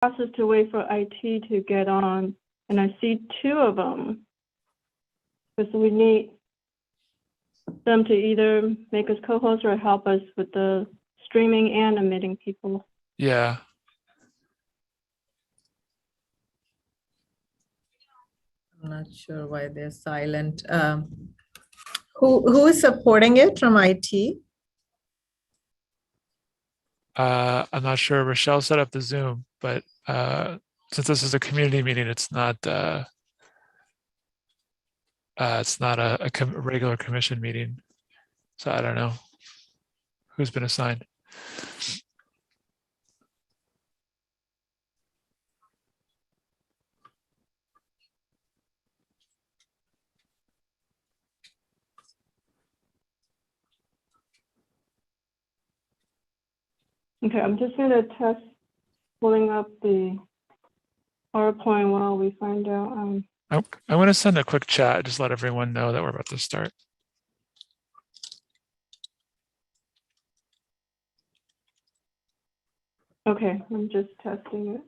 process to wait for IT to get on, and I see two of them. Because we need them to either make us co-hosts or help us with the streaming and admitting people. Yeah. I'm not sure why they're silent. Who is supporting it from IT? I'm not sure. Rochelle set up the Zoom, but since this is a community meeting, it's not a regular commission meeting. So I don't know who's been assigned. Okay, I'm just going to test pulling up the PowerPoint while we find out. I want to send a quick chat, just let everyone know that we're about to start. Okay, I'm just testing it.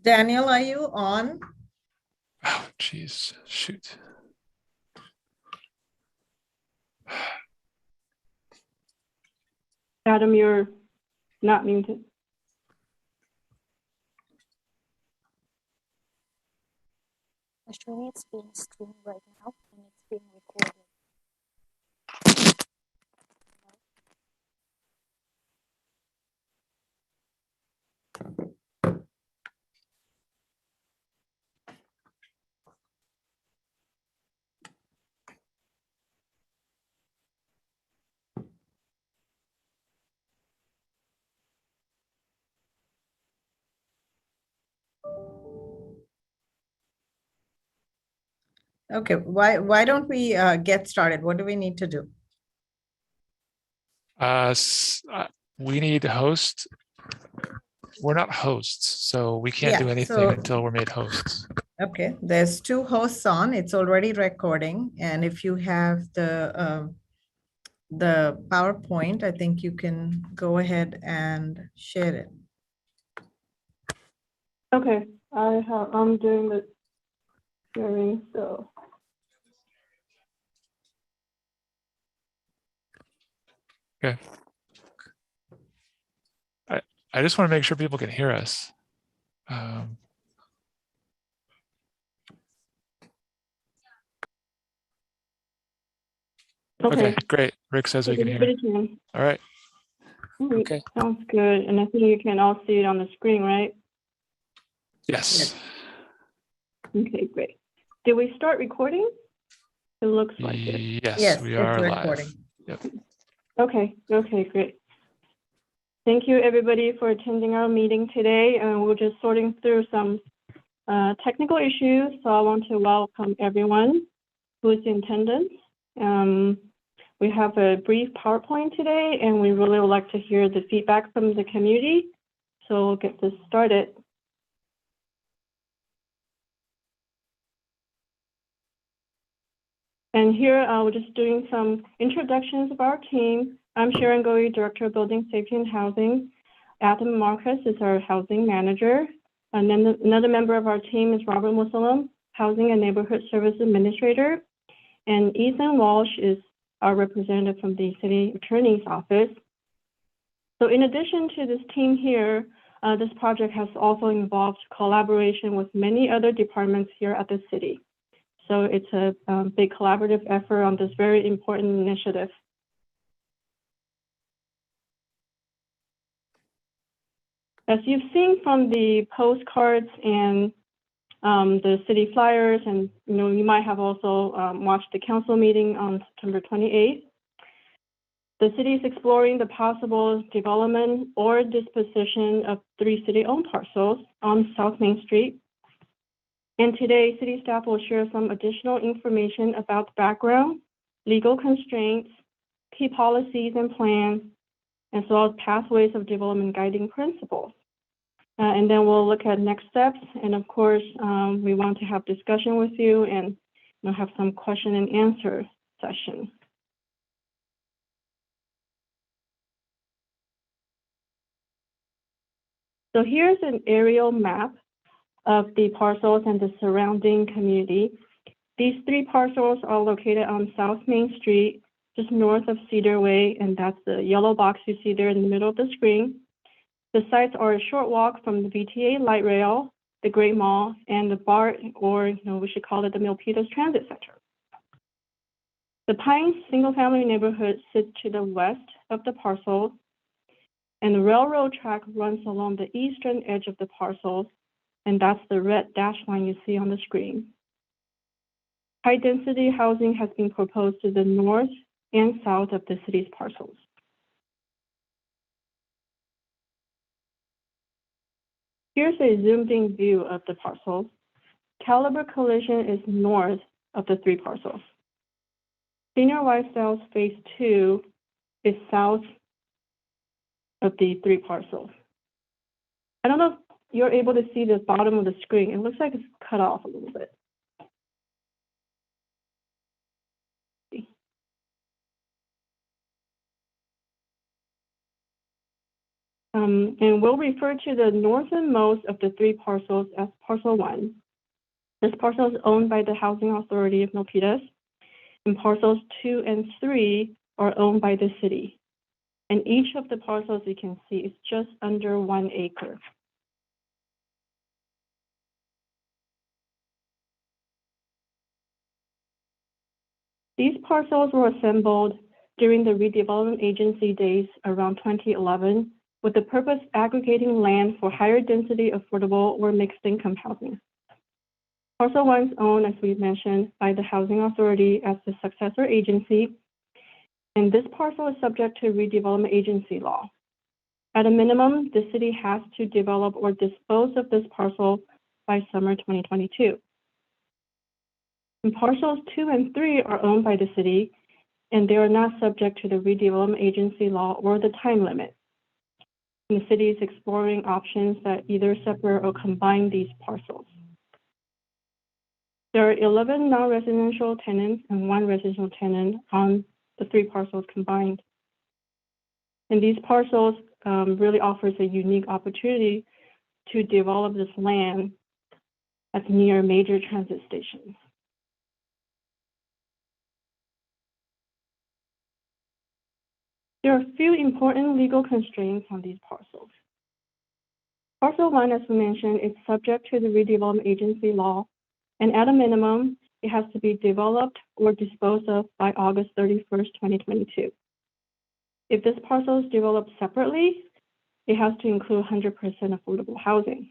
Daniel, are you on? Oh, geez, shoot. Adam, you're not muted. Actually, it's being streamed right now and it's being recorded. Okay, why don't we get started? What do we need to do? We need hosts. We're not hosts, so we can't do anything until we're made hosts. Okay, there's two hosts on. It's already recording, and if you have the PowerPoint, I think you can go ahead and share it. Okay, I'm doing the sharing, so. Okay. I just want to make sure people can hear us. Okay, great. Rick says we can hear. All right. Okay. Sounds good. And I think you can all see it on the screen, right? Yes. Okay, great. Did we start recording? It looks like it. Yes, we are recording. Live. Yep. Okay, great. Thank you, everybody, for attending our meeting today. We're just sorting through some technical issues, so I want to welcome everyone who is in attendance. We have a brief PowerPoint today, and we really would like to hear the feedback from the community. So we'll get this started. And here we're just doing some introductions of our team. I'm Sharon Goey, Director of Building Safety and Housing. Adam Marcus is our Housing Manager. And then another member of our team is Robert Muslim, Housing and Neighborhood Service Administrator. And Ethan Walsh is our representative from the City Attorney's Office. So in addition to this team here, this project has also involved collaboration with many other departments here at the city. So it's a big collaborative effort on this very important initiative. As you've seen from the postcards and the city flyers, and you might have also watched the council meeting on September 28th, the city is exploring the possible development or disposition of 3 city-owned parcels on South Main Street. And today, city staff will share some additional information about the background, legal constraints, key policies and plans, as well as pathways of development guiding principles. And then we'll look at next steps. And of course, we want to have discussion with you and have some question and answer session. So here's an aerial map of the parcels and the surrounding community. These 3 parcels are located on South Main Street, just north of Cedar Way, and that's the yellow box you see there in the middle of the screen. The sites are a short walk from the VTA light rail, the Great Mall, and the BART, or we should call it the Milpitas Transit Center. The Pines single-family neighborhood sits to the west of the parcels, and the railroad track runs along the eastern edge of the parcels, and that's the red dashed line you see on the screen. High-density housing has been proposed to the north and south of the city's parcels. Here's a zoomed-in view of the parcels. Caliber Collision is north of the 3 parcels. Senior Lifestyles Phase 2 is south of the 3 parcels. I don't know if you're able to see the bottom of the screen. It looks like it's cut off a little bit. And we'll refer to the northernmost of the 3 parcels as Parcel 1. This parcel is owned by the Housing Authority of Milpitas, and Parcels 2 and 3 are owned by the city. And each of the parcels you can see is just under 1 acre. These parcels were assembled during the redevelopment agency days around 2011 with the purpose aggregating land for higher density, affordable, or mixed income housing. Parcel 1 is owned, as we mentioned, by the Housing Authority as the successor agency, and this parcel is subject to redevelopment agency law. At a minimum, the city has to develop or dispose of this parcel by summer 2022. And parcels 2 and 3 are owned by the city, and they are not subject to the redevelopment agency law or the time limit. And the city is exploring options that either separate or combine these parcels. There are 11 non-residential tenants and 1 residential tenant on the 3 parcels combined. And these parcels really offers a unique opportunity to develop this land that's near major transit stations. There are a few important legal constraints on these parcels. Parcel 1, as we mentioned, is subject to the redevelopment agency law, and at a minimum, it has to be developed or disposed of by August 31st, 2022. If this parcel is developed separately, it has to include 100% affordable housing.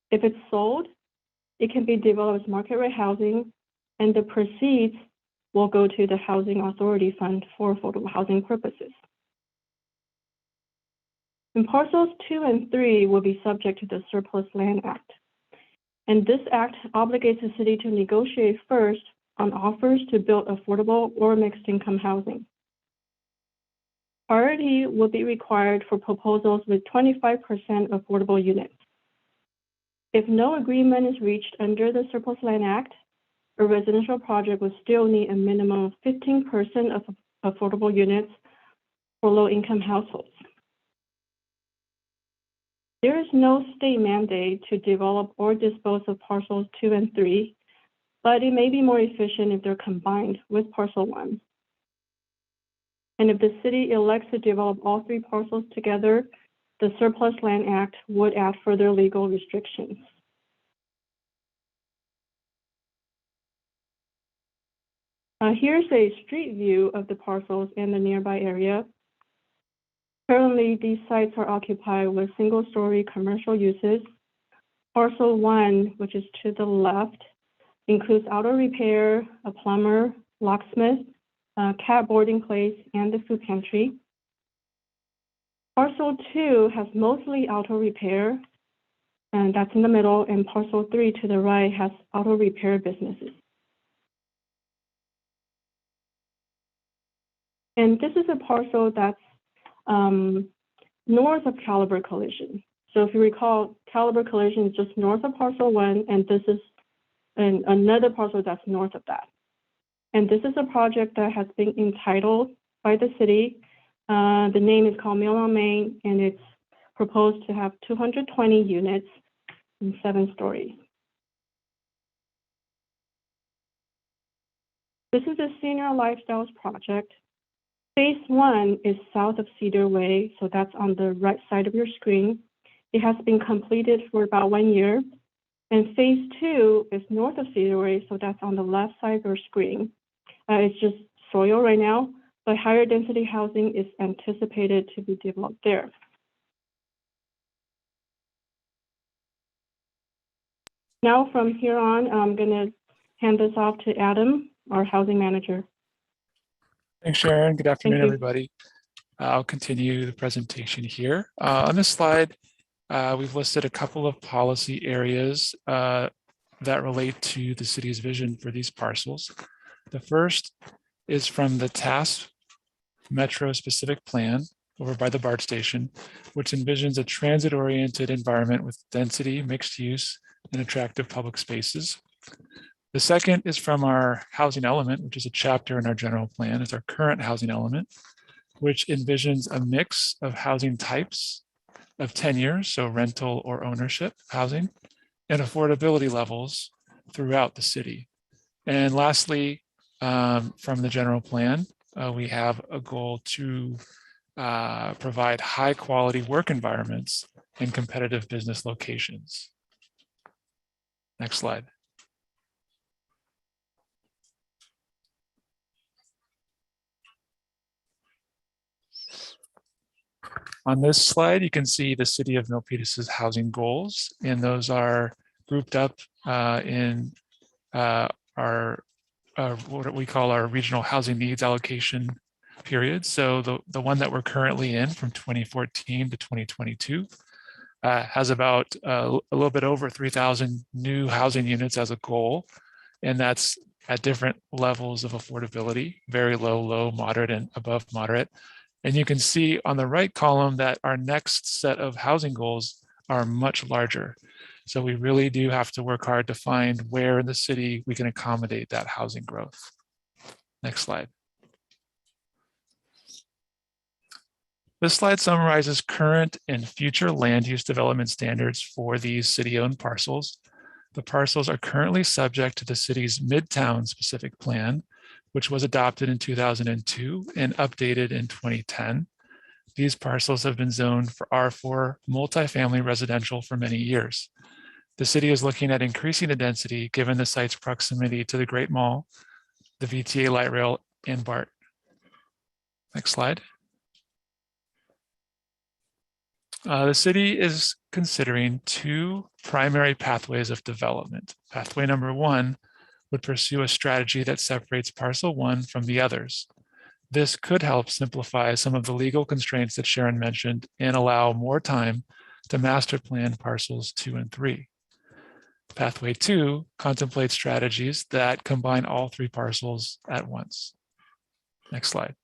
If it's sold, it can be developed as market rate housing, and the proceeds will go to the Housing Authority Fund for affordable housing purposes. And parcels 2 and 3 will be subject to the Surplus Land Act. And this act obligates the city to negotiate first on offers to build affordable or mixed income housing. Priority will be required for proposals with 25% affordable units. If no agreement is reached under the Surplus Land Act, a residential project will still need a minimum of 15% of affordable units for low-income households. There is no state mandate to develop or dispose of parcels 2 and 3, but it may be more efficient if they're combined with parcel 1. And if the city elects to develop all 3 parcels together, the Surplus Land Act would add further legal restrictions. Here's a street view of the parcels in the nearby area. Currently, these sites are occupied with single-story commercial uses. Parcel 1, which is to the left, includes auto repair, a plumber, locksmith, cat boarding place, and the food pantry. Parcel 2 has mostly auto repair, and that's in the middle, and parcel 3 to the right has auto repair businesses. And this is a parcel that's north of Caliber Collision. So if you recall, Caliber Collision is just north of parcel 1, and this is another parcel that's north of that. And this is a project that has been entitled by the city. The name is called Mill on Main, and it's proposed to have 220 units in 7 stories. This is a senior lifestyles project. Phase 1 is south of Cedar Way, so that's on the right side of your screen. It has been completed for about 1 year. And phase 2 is north of Cedar Way, so that's on the left side of your screen. It's just soil right now, but higher density housing is anticipated to be developed there. Now from here on, I'm gonna hand this off to Adam, our housing manager. Thanks, Sharon. Good afternoon, you. everybody. I'll continue the presentation here. On this slide, we've listed a couple of policy areas that relate to the city's vision for these parcels. The first is from the TASP Metro Specific Plan over by the BART station, which envisions a transit-oriented environment with density, mixed use, and attractive public spaces. The second is from our housing element, which is a chapter in our general plan. It's our current housing element, which envisions a mix of housing types of tenure, so rental or ownership housing, and affordability levels throughout the city. And lastly, from the general plan, we have a goal to provide high quality work environments in competitive business locations. Next slide. On this slide, you can see the city of Milpitas' housing goals, and those are grouped up in what we call our regional housing needs allocation period. So the one that we're currently in from 2014 to 2022 has about a little bit over 3,000 new housing units as a goal, and that's at different levels of affordability, very low, low, moderate, and above moderate. And you can see on the right column that our next set of housing goals are much larger. So we really do have to work hard to find where in the city we can accommodate that housing growth. Next slide. This slide summarizes current and future land use development standards for these city-owned parcels. The parcels are currently subject to the city's Midtown specific plan, which was adopted in 2002 and updated in 2010. These parcels have been zoned for R4 multifamily residential for many years. The city is looking at increasing the density given the site's proximity to the Great Mall, the VTA Light Rail, and BART. Next slide. The city is considering 2 primary pathways of development. Pathway number 1 would pursue a strategy that separates parcel 1 from the others. This could help simplify some of the legal constraints that Sharon mentioned and allow more time to master plan parcels 2 and 3. Pathway 2 contemplates strategies that combine all 3 parcels at once. Next slide.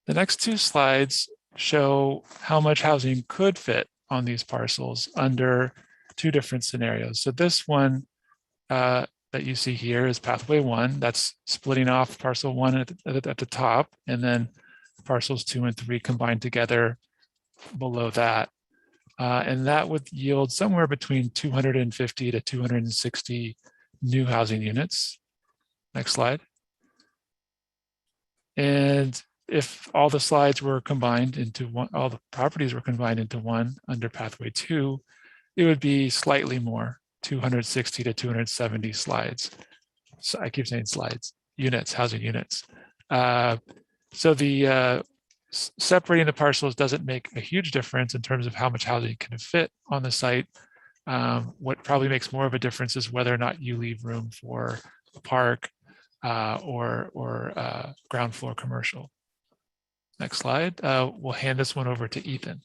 The next 2 slides show how much housing could fit on these parcels under 2 different scenarios. So this one that you see here is pathway 1. That's splitting off parcel 1 at the top, and then parcels 2 and 3 combined together below that. And that would yield somewhere between 250 to 260 new housing units. Next slide. And if all the slides were combined into one, all the properties were combined into one under pathway 2, it would be slightly more, 260 to 270 slides. So I keep saying slides, units, housing units. So the separating the parcels doesn't make a huge difference in terms of how much housing can fit on the site. What probably makes more of a difference is whether or not you leave room for a park or ground floor commercial. Next slide. We'll hand this one over to Ethan.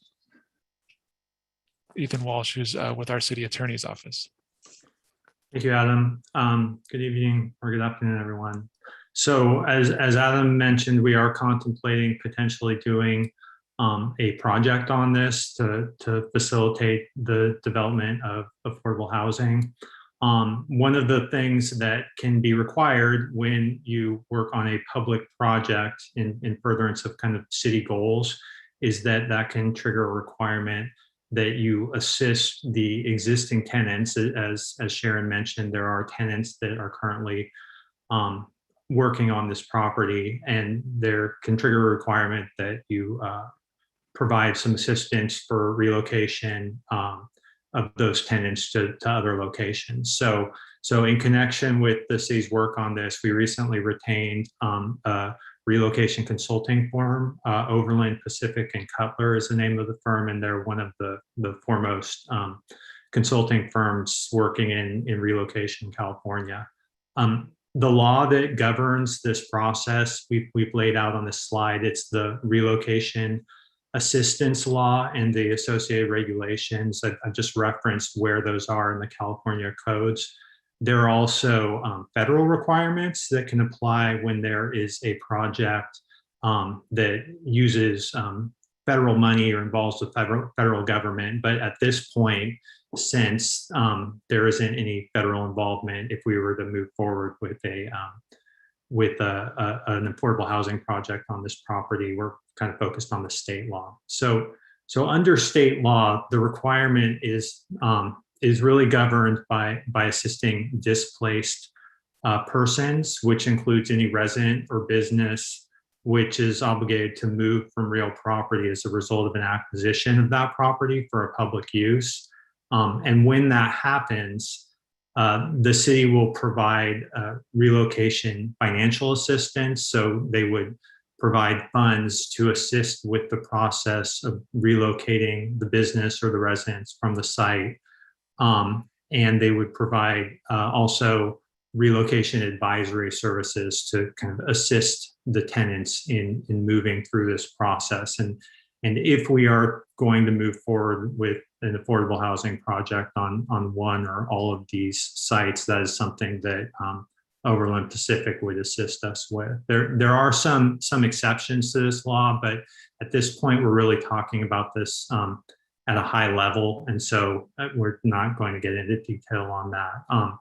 Ethan Walsh, who's with our city attorney's office. Thank you, Adam. Good evening or good afternoon, everyone. So as Adam mentioned, we are contemplating potentially doing a project on this to facilitate the development of affordable housing. One of the things that can be required when you work on a public project in furtherance of kind of city goals is that can trigger a requirement that you assist the existing tenants. As Sharon mentioned, there are tenants that are currently working on this property, and there can trigger a requirement that you provide some assistance for relocation of those tenants to other locations. So in connection with the city's work on this, we recently retained a relocation consulting firm. Overland Pacific and Cutler is the name of the firm, and they're one of the foremost consulting firms working in relocation in California. The law that governs this process, we've laid out on this slide. It's the Relocation Assistance Law and the associated regulations. I've just referenced where those are in the California codes. There are also federal requirements that can apply when there is a project that uses federal money or involves the federal government. But at this point, since there isn't any federal involvement, if we were to move forward with an affordable housing project on this property, we're kind of focused on the state law. So under state law, the requirement is really governed by assisting displaced persons, which includes any resident or business which is obligated to move from real property as a result of an acquisition of that property for a public use. And when that happens, the city will provide relocation financial assistance. So they would provide funds to assist with the process of relocating the business or the residents from the site. And they would provide also relocation advisory services to kind of assist the tenants in moving through this process. And if we are going to move forward with an affordable housing project on one or all of these sites, that is something that Overland Pacific would assist us with. There are some exceptions to this law, but at this point, we're really talking about this at a high level. And so we're not going to get into detail on that.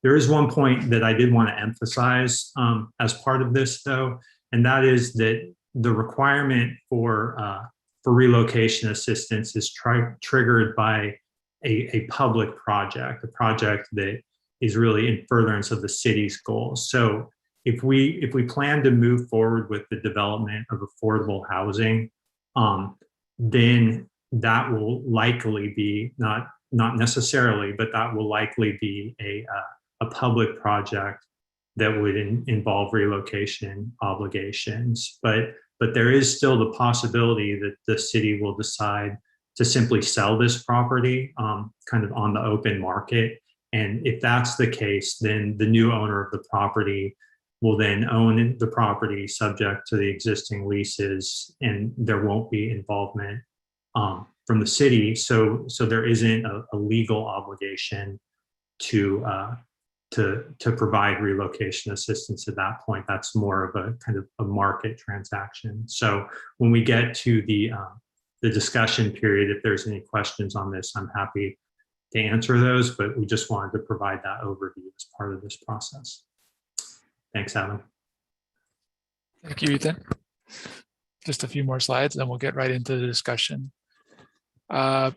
There is one point that I did want to emphasize as part of this, though, and that is that the requirement for relocation assistance is triggered by a public project, a project that is really in furtherance of the city's goals. So if we plan to move forward with the development of affordable housing, then that will likely be not necessarily, but that will likely be a public project that would involve relocation obligations. But there is still the possibility that the city will decide to simply sell this property kind of on the open market. And if that's the case, then the new owner of the property will then own the property subject to the existing leases, and there won't be involvement from the city. So there isn't a legal obligation to provide relocation assistance at that point. That's more of a kind of a market transaction. So when we get to the discussion period, if there's any questions on this, I'm happy to answer those, but we just wanted to provide that overview as part of this process. Thanks, Adam. Thank you, Ethan. Just a few more slides, then we'll get right into the discussion. The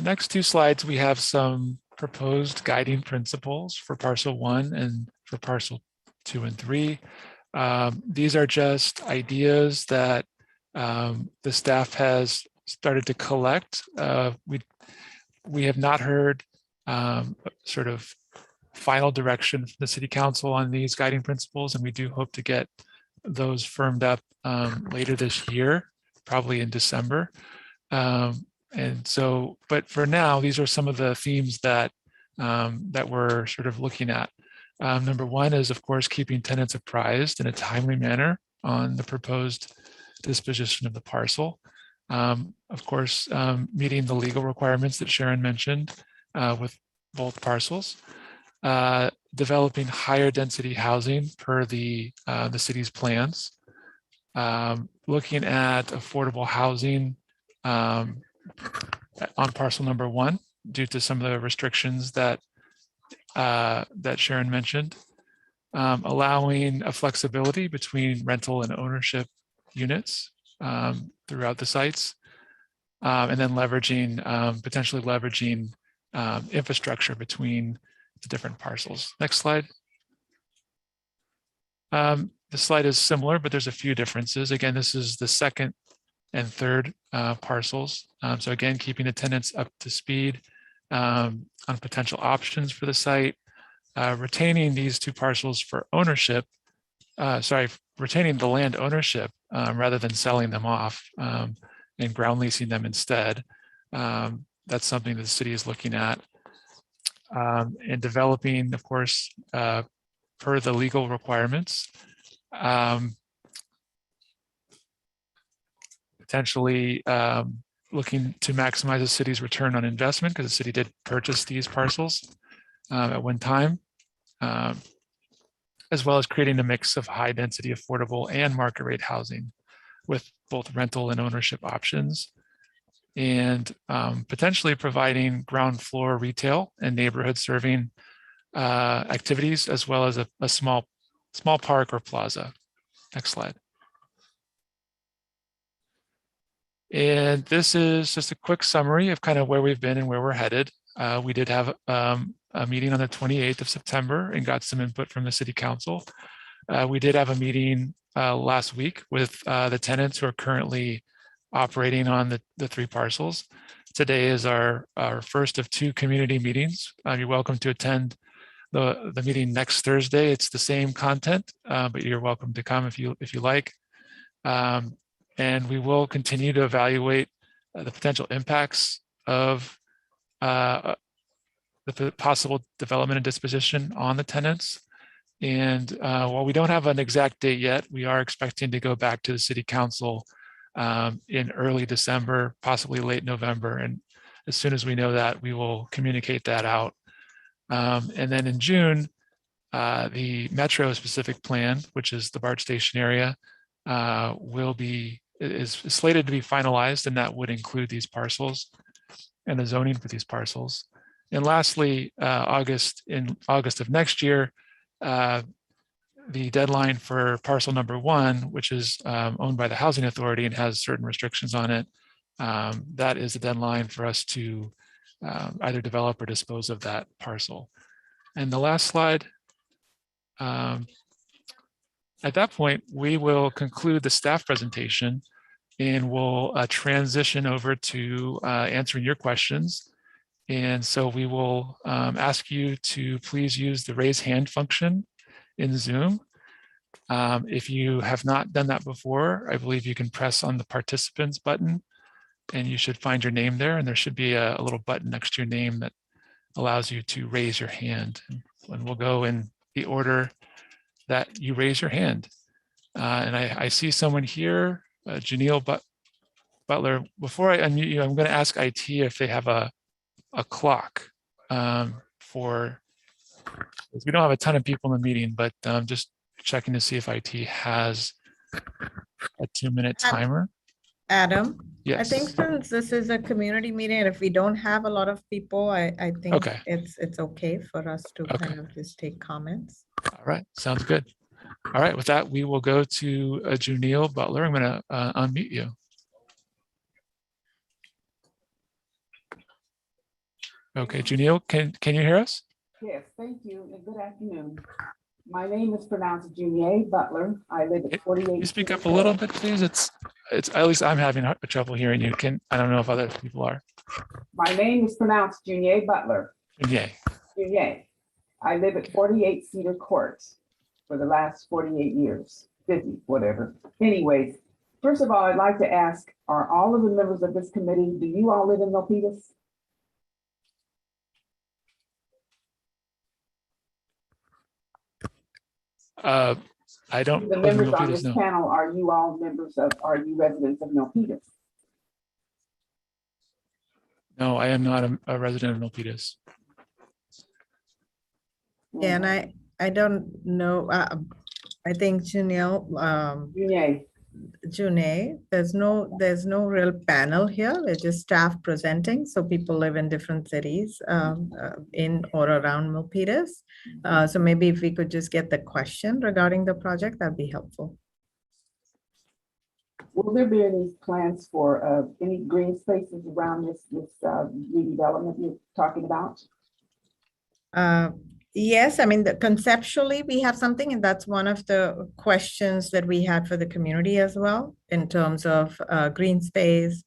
next two slides, we have some proposed guiding principles for parcel 1 and for parcel 2 and 3. These are just ideas that the staff has started to collect. We have not heard sort of final direction from the City Council on these guiding principles, and we do hope to get those firmed up later this year, probably in December. And so, but for now, these are some of the themes that that we're sort of looking at. Number 1 is, of course, keeping tenants apprised in a timely manner on the proposed disposition of the parcel. Of course, meeting the legal requirements that Sharon mentioned with both parcels. Developing higher density housing per the city's plans. looking at affordable housing on parcel number 1 due to some of the restrictions that that Sharon mentioned, allowing a flexibility between rental and ownership units throughout the sites, and then leveraging, potentially leveraging infrastructure between the different parcels. Next slide. The slide is similar, but there's a few differences. Again, this is the second and third parcels. So again, keeping the tenants up to speed on potential options for the site, retaining these 2 parcels for ownership, retaining the land ownership rather than selling them off and ground leasing them instead. That's something that the city is looking at. And developing, of course, per the legal requirements, potentially looking to maximize the city's return on investment, because the city did purchase these parcels at one time, as well as creating a mix of high density, affordable and market rate housing with both rental and ownership options, and potentially providing ground floor retail and neighborhood serving activities, as well as a small park or plaza. Next slide. And this is just a quick summary of kind of where we've been and where we're headed. We did have a meeting on the 28th of September and got some input from the city council. We did have a meeting last week with the tenants who are currently operating on the 3 parcels. Today is our first of 2 community meetings. You're welcome to attend the meeting next Thursday. It's the same content, but you're welcome to come if you like. And we will continue to evaluate the potential impacts of the possible development and disposition on the tenants. And while we don't have an exact date yet, we are expecting to go back to the city council in early December, possibly late November. And as soon as we know that, we will communicate that out. And then in June, the metro specific plan, which is the BART station area, is slated to be finalized, and that would include these parcels and the zoning for these parcels. And lastly, in August of next year, the deadline for parcel number 1, which is owned by the Housing Authority and has certain restrictions on it, that is the deadline for us to either develop or dispose of that parcel. And the last slide. At that point, we will conclude the staff presentation and we'll transition over to answering your questions. And so we will ask you to please use the raise hand function in Zoom. If you have not done that before, I believe you can press on the participants button and you should find your name there. And there should be a little button next to your name that allows you to raise your hand. And we'll go in the order that you raise your hand. And I see someone here, Janelle Butler. Before I unmute you, I'm going to ask IT if they have a clock for, we don't have a ton of people in the meeting, but just checking to see if IT has a 2-minute timer. Adam, Yes. I think since this is a community meeting, and if we don't have a lot of people, I think Okay. it's okay for us to Okay. kind of just take comments. All right, sounds good. All right, with that, we will go to Janelle Butler. I'm going to unmute you. Okay, Janelle, can you hear us? Yes, thank you, and good afternoon. My name is pronounced Junie Butler. I live at 48. Can you speak up a little bit, please? It's at least I'm having trouble hearing you. I don't know if other people are. My name is pronounced Junie Butler. Yay. Junie. I live at 48 Cedar Court for the last 48 years, 50, whatever. Anyways, first of all, I'd like to ask, are all of the members of this committee, do you all live in Milpitas? I don't. The members on this panel, are you all are you residents of Milpitas? No, I am not a resident of Milpitas. Yeah, and I don't know. I think Janelle, Junie. Junae, there's no real panel here. It's just staff presenting. So people live in different cities in or around Milpitas. So maybe if we could just get the question regarding the project, that'd be helpful. Will there be any plans for any green spaces around this redevelopment you're talking about? Yes, I mean, conceptually, we have something, and that's one of the questions that we had for the community as well, in terms of green space,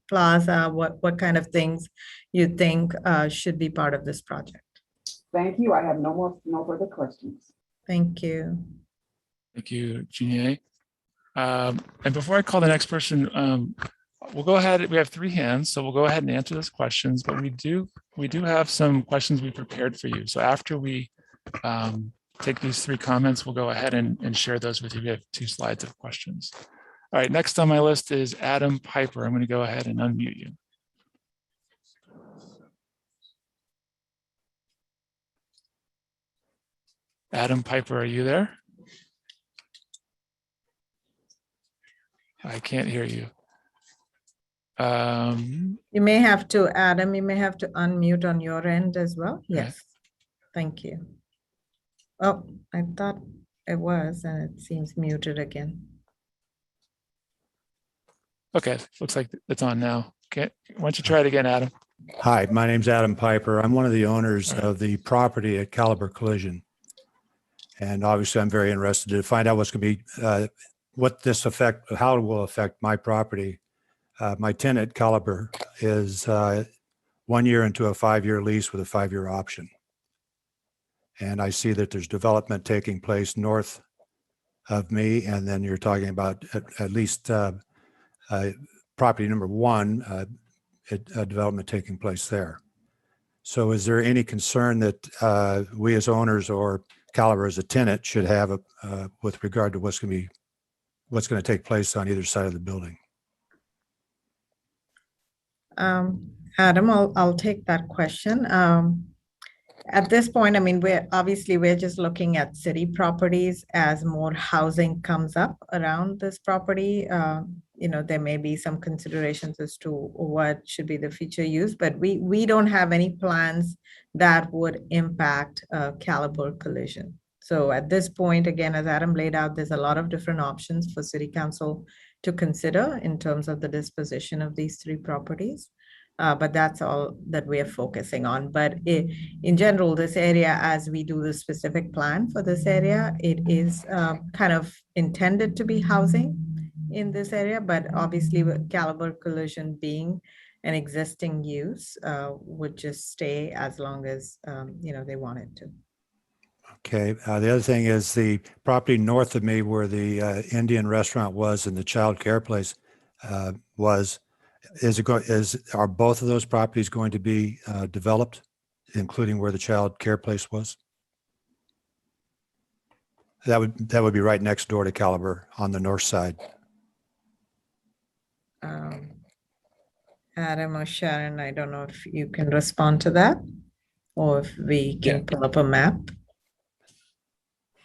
plaza, what kind of things you think should be part of this project. Thank you. I have no further questions. Thank you. Thank you, Junae. And before I call the next person, we'll go ahead. We have 3 hands, so we'll go ahead and answer those questions. But we do have some questions we prepared for you. So after we take these 3 comments, we'll go ahead and share those with you. We have 2 slides of questions. All right, next on my list is Adam Piper. I'm going to go ahead and unmute you. Adam Piper, are you there? I can't hear you. You may have to, Adam, you may have to unmute on your end as well. Yes, thank you. Oh, I thought it was, and it seems muted again. Okay, looks like it's on now. Okay, why don't you try it again, Adam? Hi, my name's Adam Piper. I'm one of the owners of the property at Caliber Collision. And obviously I'm very interested to find out what's going to be, how it will affect my property. My tenant, Caliber, is 1 year into a 5-year lease with a 5-year option. And I see that there's development taking place north of me. And then you're talking about at least property number 1, a development taking place there. So is there any concern that we as owners or Caliber as a tenant should have with regard to what's going to take place on either side of the building? Adam, I'll take that question. At this point, I mean, we're just looking at city properties as more housing comes up around this property. There may be some considerations as to what should be the future use, but we don't have any plans that would impact Caliber Collision. So at this point, again, as Adam laid out, there's a lot of different options for City Council to consider in terms of the disposition of these 3 properties. But that's all that we are focusing on. But in general, this area, as we do the specific plan for this area, it is kind of intended to be housing in this area, but obviously with Caliber Collision being an existing use would just stay as long as they want it to. Okay. The other thing is the property north of me where the Indian restaurant was and the child care place was, are both of those properties going to be developed, including where the child care place was? That would be right next door to Caliber on the north side. Adam or Sharon, I don't know if you can respond to that, or if we can pull up a map.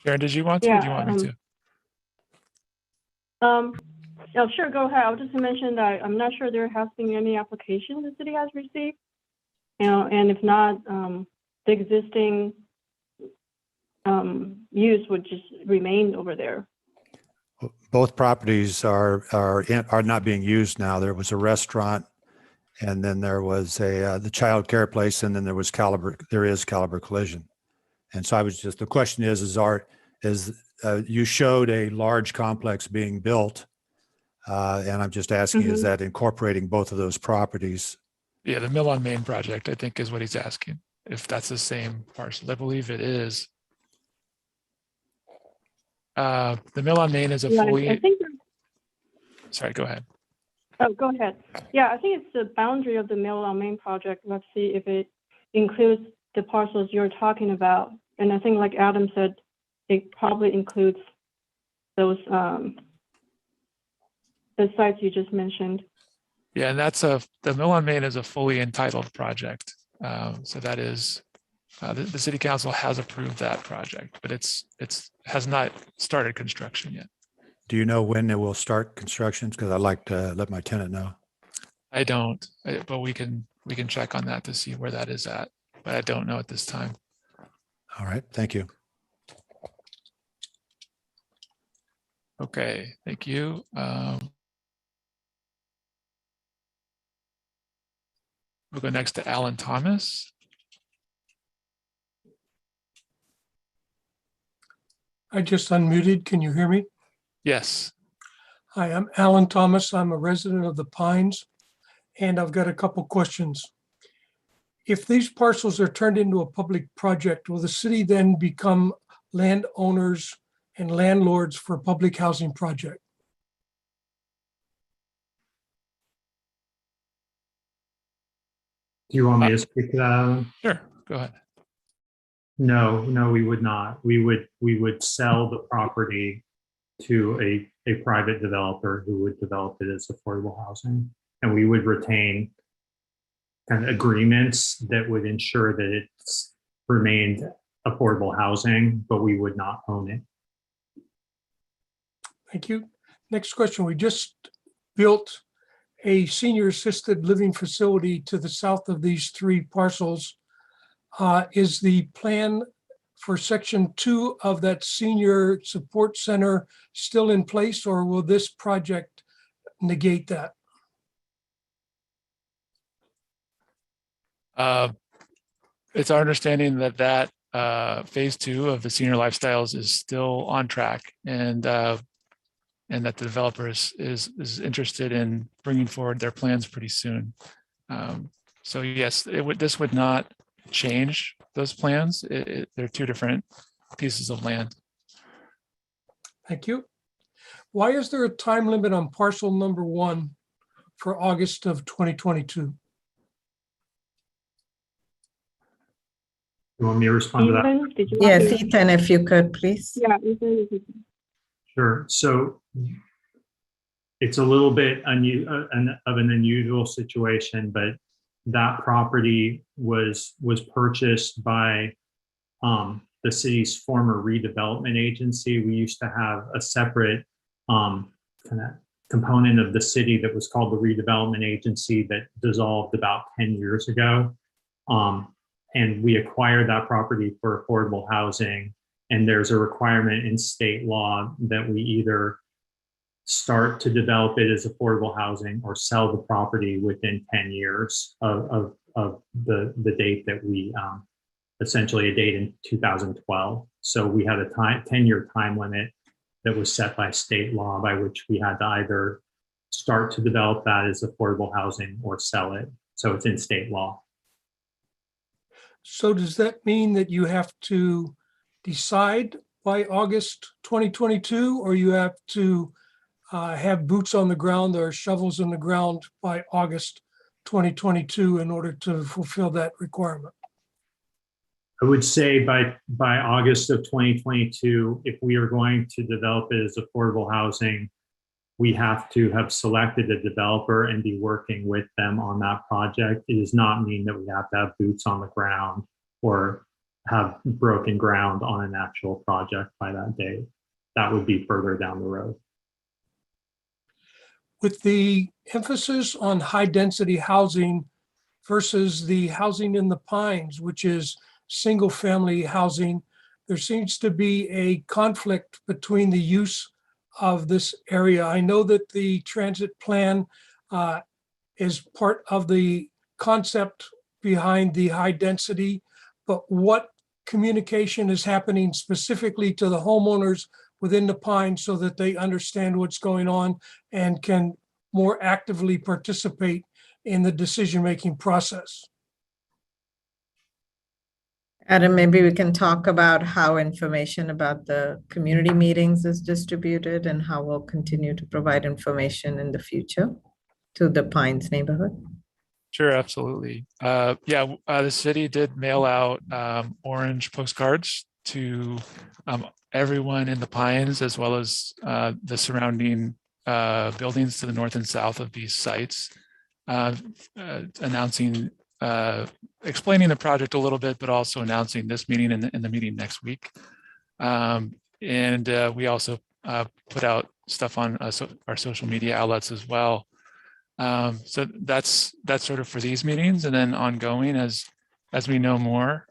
Sharon, did you want to? Or do you want me to? Oh, sure, go ahead. I'll just mention that I'm not sure there has been any application the city has received. And if not, the existing use would just remain over there. Both properties are not being used now. There was a restaurant, and then there was the child care place, and then there was Caliber. There is Caliber Collision, and so the question is you showed a large complex being built, and I'm just asking, is that incorporating both of those properties? Yeah, the Mill on Main project, I think, is what he's asking. If that's the same parcel, I believe it is. The Mill on Main is a fully. Sorry, go ahead. Oh, go ahead. Yeah, I think it's the boundary of the Mill on Main project. Let's see if it includes the parcels you're talking about. And I think, like Adam said, it probably includes those the sites you just mentioned. Yeah, and the Mill on Main is a fully entitled project. So that is the City Council has approved that project, but it's has not started construction yet. Do you know when it will start constructions? Because I'd like to let my tenant know. I don't, but we can check on that to see where that is at, but I don't know at this time. All right, thank you. Okay, thank you. We'll go next to Alan Thomas. I just unmuted. Can you hear me? Yes. Hi, I'm Alan Thomas. I'm a resident of the Pines, and I've got a couple questions. If these parcels are turned into a public project, will the city then become landowners and landlords for a public housing project? Do you want me to speak to that, Alan? Sure, go ahead. No, we would not. We would sell the property to a private developer who would develop it as affordable housing. And we would retain kind of agreements that would ensure that it's remained affordable housing, but we would not own it. Thank you. Next question. We just built a senior assisted living facility to the south of these three parcels. Is the plan for section 2 of that senior support center still in place, or will this project negate that? It's our understanding that phase 2 of the senior lifestyles is still on track, and that the developer is interested in bringing forward their plans pretty soon. So yes, this would not change those plans. They're two different pieces of land. Thank you. Why is there a time limit on parcel number 1 for August of 2022? You want me to respond to that? Ethan, did you? Yes, Ethan, if you could, please. Yeah, Ethan. Sure. So it's a little bit of an unusual situation, but that property was purchased by the city's former redevelopment agency. We used to have a separate kind of component of the city that was called the redevelopment agency that dissolved about 10 years ago. And we acquired that property for affordable housing. And there's a requirement in state law that we either start to develop it as affordable housing or sell the property within 10 years of the date that we, essentially a date in 2012. So we had a 10-year time limit that was set by state law by which we had to either start to develop that as affordable housing or sell it. So it's in state law. So does that mean that you have to decide by August 2022, or you have to have boots on the ground or shovels in the ground by August 2022 in order to fulfill that requirement? I would say by August of 2022, if we are going to develop it as affordable housing, we have to have selected a developer and be working with them on that project. It does not mean that we have to have boots on the ground or have broken ground on an actual project by that date. That would be further down the road. With the emphasis on high density housing versus the housing in the Pines, which is single family housing, there seems to be a conflict between the use of this area. I know that the transit plan is part of the concept behind the high density, but what communication is happening specifically to the homeowners within the Pines so that they understand what's going on and can more actively participate in the decision-making process? Adam, maybe we can talk about how information about the community meetings is distributed and how we'll continue to provide information in the future to the Pines neighborhood. Sure, absolutely. The city did mail out orange postcards to everyone in the Pines, as well as the surrounding buildings to the north and south of these sites, announcing, explaining the project a little bit, but also announcing this meeting and the meeting next week. We also put out stuff on our social media outlets as well. So that's sort of for these meetings, and then ongoing as we know more,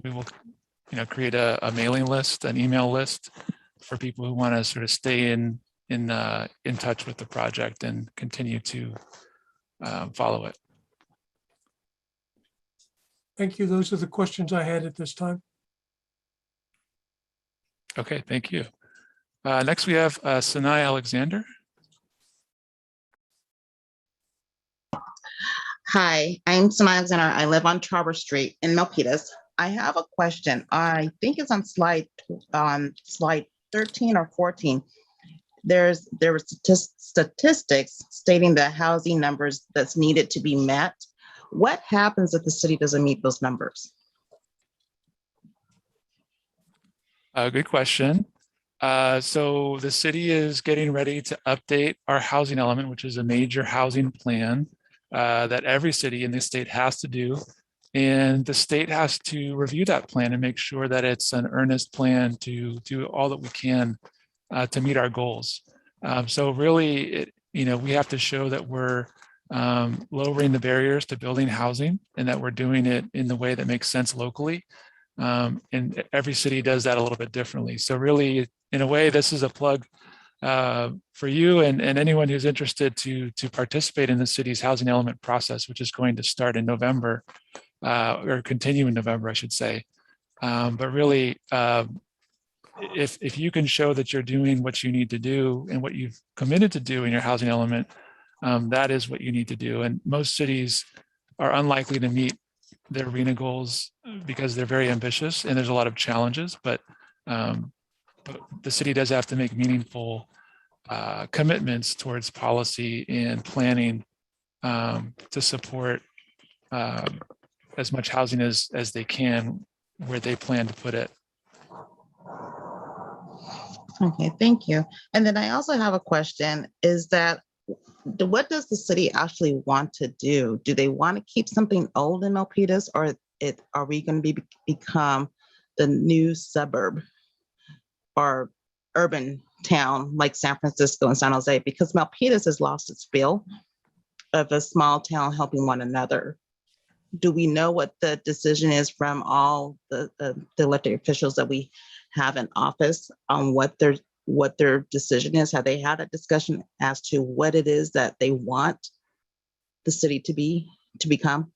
we will create a mailing list, an email list for people who want to sort of stay in touch with the project and continue to follow it. Thank you. Those are the questions I had at this time. Okay, thank you. Next we have Sinai Alexander. Hi, I'm Sinai Alexander. I live on Traver Street in Milpitas. I have a question. I think it's on slide 13 or 14. There were statistics stating the housing numbers that's needed to be met. What happens if the city doesn't meet those numbers? Good question. So the city is getting ready to update our housing element, which is a major housing plan that every city in the state has to do. And the state has to review that plan and make sure that it's an earnest plan to do all that we can to meet our goals. So really, we have to show that we're lowering the barriers to building housing and that we're doing it in the way that makes sense locally. And every city does that a little bit differently. So really, in a way, this is a plug for you and anyone who's interested to participate in the city's housing element process, which is going to start in November, or continue in November, I should say. But really, if you can show that you're doing what you need to do and what you've committed to do in your housing element, that is what you need to do. And most cities are unlikely to meet their RHNA goals because they're very ambitious and there's a lot of challenges, but the city does have to make meaningful commitments towards policy and planning to support as much housing as they can where they plan to put it. Okay, thank you. And then I also have a question, is that what does the city actually want to do? Do they want to keep something old in Milpitas, or are we going to become the new suburb or urban town like San Francisco and San Jose? Because Milpitas has lost its feel of a small town helping one another. Do we know what the decision is from all the elected officials that we have in office on what their decision is? Have they had a discussion as to what it is that they want the city to become?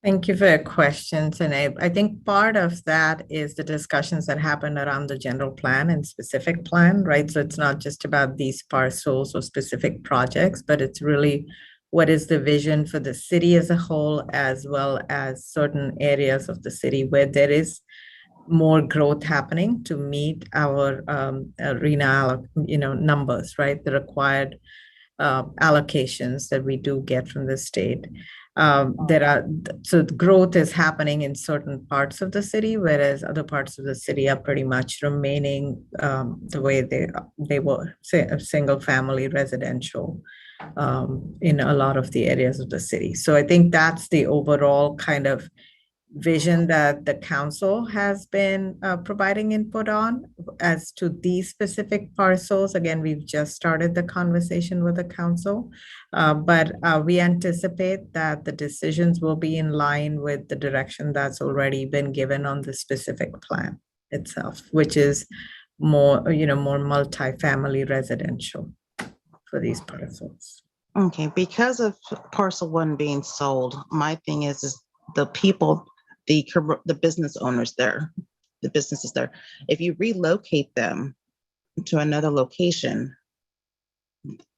Thank you for your questions. And I think part of that is the discussions that happen around the general plan and specific plan, right? So it's not just about these parcels or specific projects, but it's really what is the vision for the city as a whole, as well as certain areas of the city where there is more growth happening to meet our RHNA, numbers, right? The required allocations that we do get from the state. So growth is happening in certain parts of the city, whereas other parts of the city are pretty much remaining the way they were, say, a single family residential in a lot of the areas of the city. So I think that's the overall kind of vision that the council has been providing input on as to these specific parcels. Again, we've just started the conversation with the council, but we anticipate that the decisions will be in line with the direction that's already been given on the specific plan itself, which is more, more multi-family residential for these parcels. Okay, because of parcel one being sold, my thing is the people, the business owners there, the businesses there, if you relocate them to another location,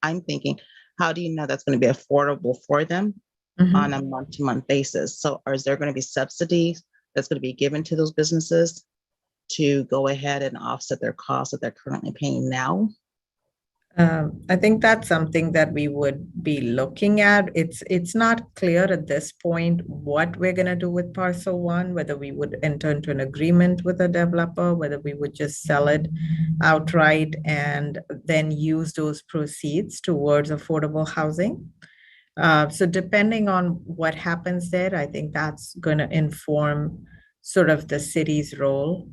I'm thinking, how do you know that's going to be affordable for them on a month-to-month basis? So is there going to be subsidies that's going to be given to those businesses to go ahead and offset their costs that they're currently paying now? I think that's something that we would be looking at. It's not clear at this point what we're going to do with parcel one, whether we would enter into an agreement with a developer, whether we would just sell it outright and then use those proceeds towards affordable housing. So depending on what happens there, I think that's going to inform sort of the city's role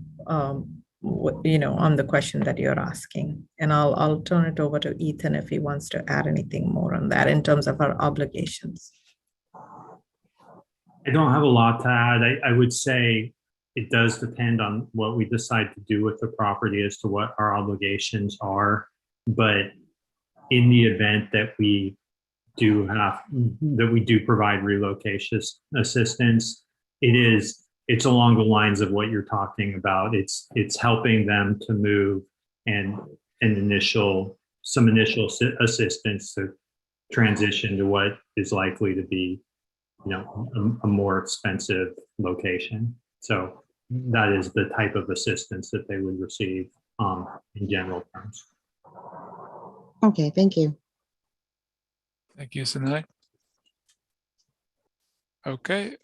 on the question that you're asking. And I'll turn it over to Ethan if he wants to add anything more on that in terms of our obligations. I don't have a lot to add. I would say it does depend on what we decide to do with the property as to what our obligations are. But in the event that we do provide relocation assistance, it's along the lines of what you're talking about. It's helping them to move and some initial assistance to transition to what is likely to be, a more expensive location. So that is the type of assistance that they would receive in general terms. Okay, thank you. Thank you, Sinai. Okay,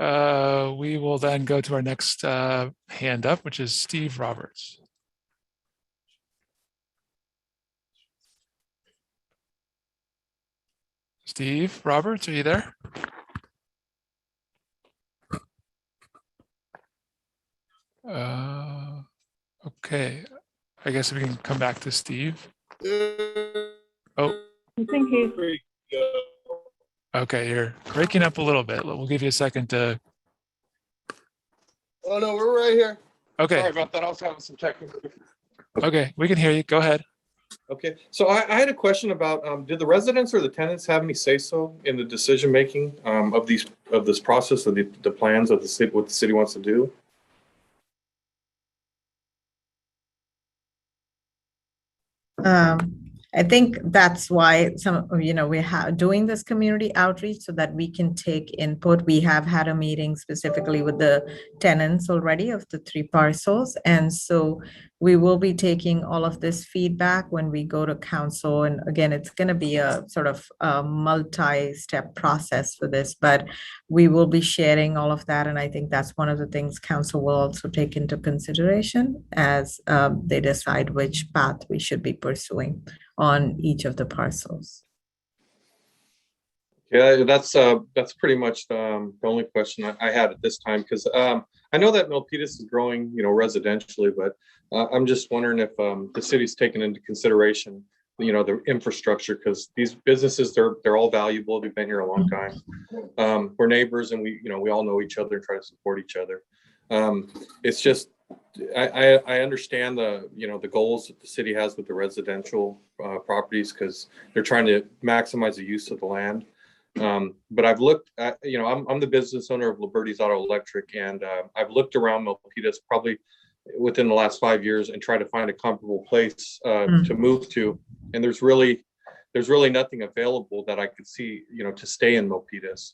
we will then go to our next hand up, which is Steve Roberts. Steve Roberts, are you there? Okay, I guess we can come back to Steve. Oh, I think he's okay, you're breaking up a little bit. We'll give you a second to. Oh no, we're right here. Okay. Sorry about that. I was having some technical. Okay, we can hear you. Go ahead. Okay, so I had a question about did the residents or the tenants have any say so in the decision making of this process of the plans of the city, what the city wants to do? I think that's why we're doing this community outreach so that we can take input. We have had a meeting specifically with the tenants already of the 3 parcels. And so we will be taking all of this feedback when we go to council. And again, it's going to be a sort of a multi-step process for this, but we will be sharing all of that. And I think that's one of the things council will also take into consideration as they decide which path we should be pursuing on each of the parcels. Yeah, that's pretty much the only question I had at this time, because I know that Milpitas is growing, residentially, but I'm just wondering if the city's taken into consideration, the infrastructure, because these businesses, they're all valuable. They've been here a long time. We're neighbors, and we all know each other and try to support each other. It's just I understand the goals that the city has with the residential properties, because they're trying to maximize the use of the land. But I've looked at, I'm the business owner of Liberty's Auto Electric, and I've looked around Milpitas probably within the last 5 years and tried to find a comparable place to move to. And there's really nothing available that I could see, to stay in Milpitas.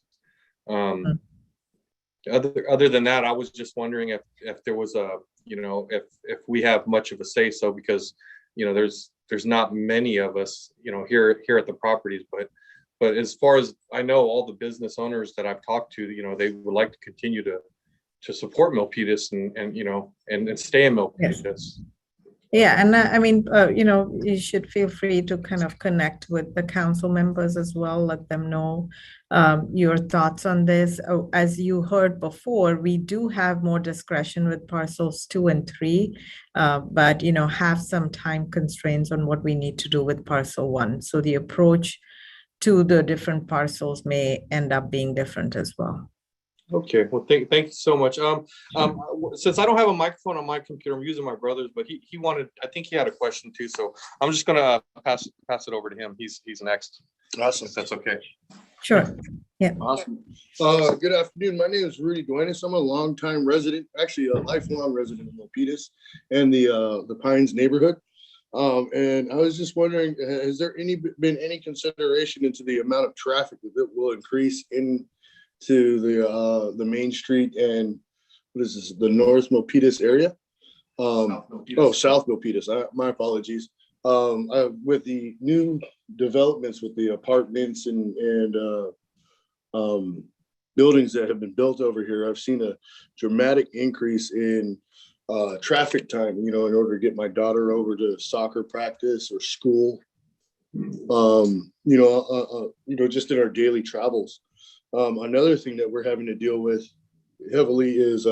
Other than that, I was just wondering if there was a, if we have much of a say so, because, there's not many of us, here at the properties, but as far as I know, all the business owners that I've talked to, they would like to continue to support Milpitas and stay in Milpitas. Yes. Yeah, and you should feel free to kind of connect with the council members as well, let them know your thoughts on this. As you heard before, we do have more discretion with parcels 2 and 3, but have some time constraints on what we need to do with parcel 1. So the approach to the different parcels may end up being different as well. Okay, well, thank you so much. Since I don't have a microphone on my computer, I'm using my brother's, but he wanted, I think he had a question too, so I'm just gonna pass it over to him. He's next. Awesome. If that's okay. Sure. Yeah. Awesome. Good afternoon. My name is Rudy Duenas. I'm a longtime resident, actually a lifelong resident of Milpitas and the Pines neighborhood. And I was just wondering, has there been any consideration into the amount of traffic that will increase into the Main Street and what is this, the North Milpitas area? South Milpitas. My apologies. With the new developments with the apartments and buildings that have been built over here, I've seen a dramatic increase in traffic time, in order to get my daughter over to soccer practice or school, just in our daily travels. Another thing that we're having to deal with heavily is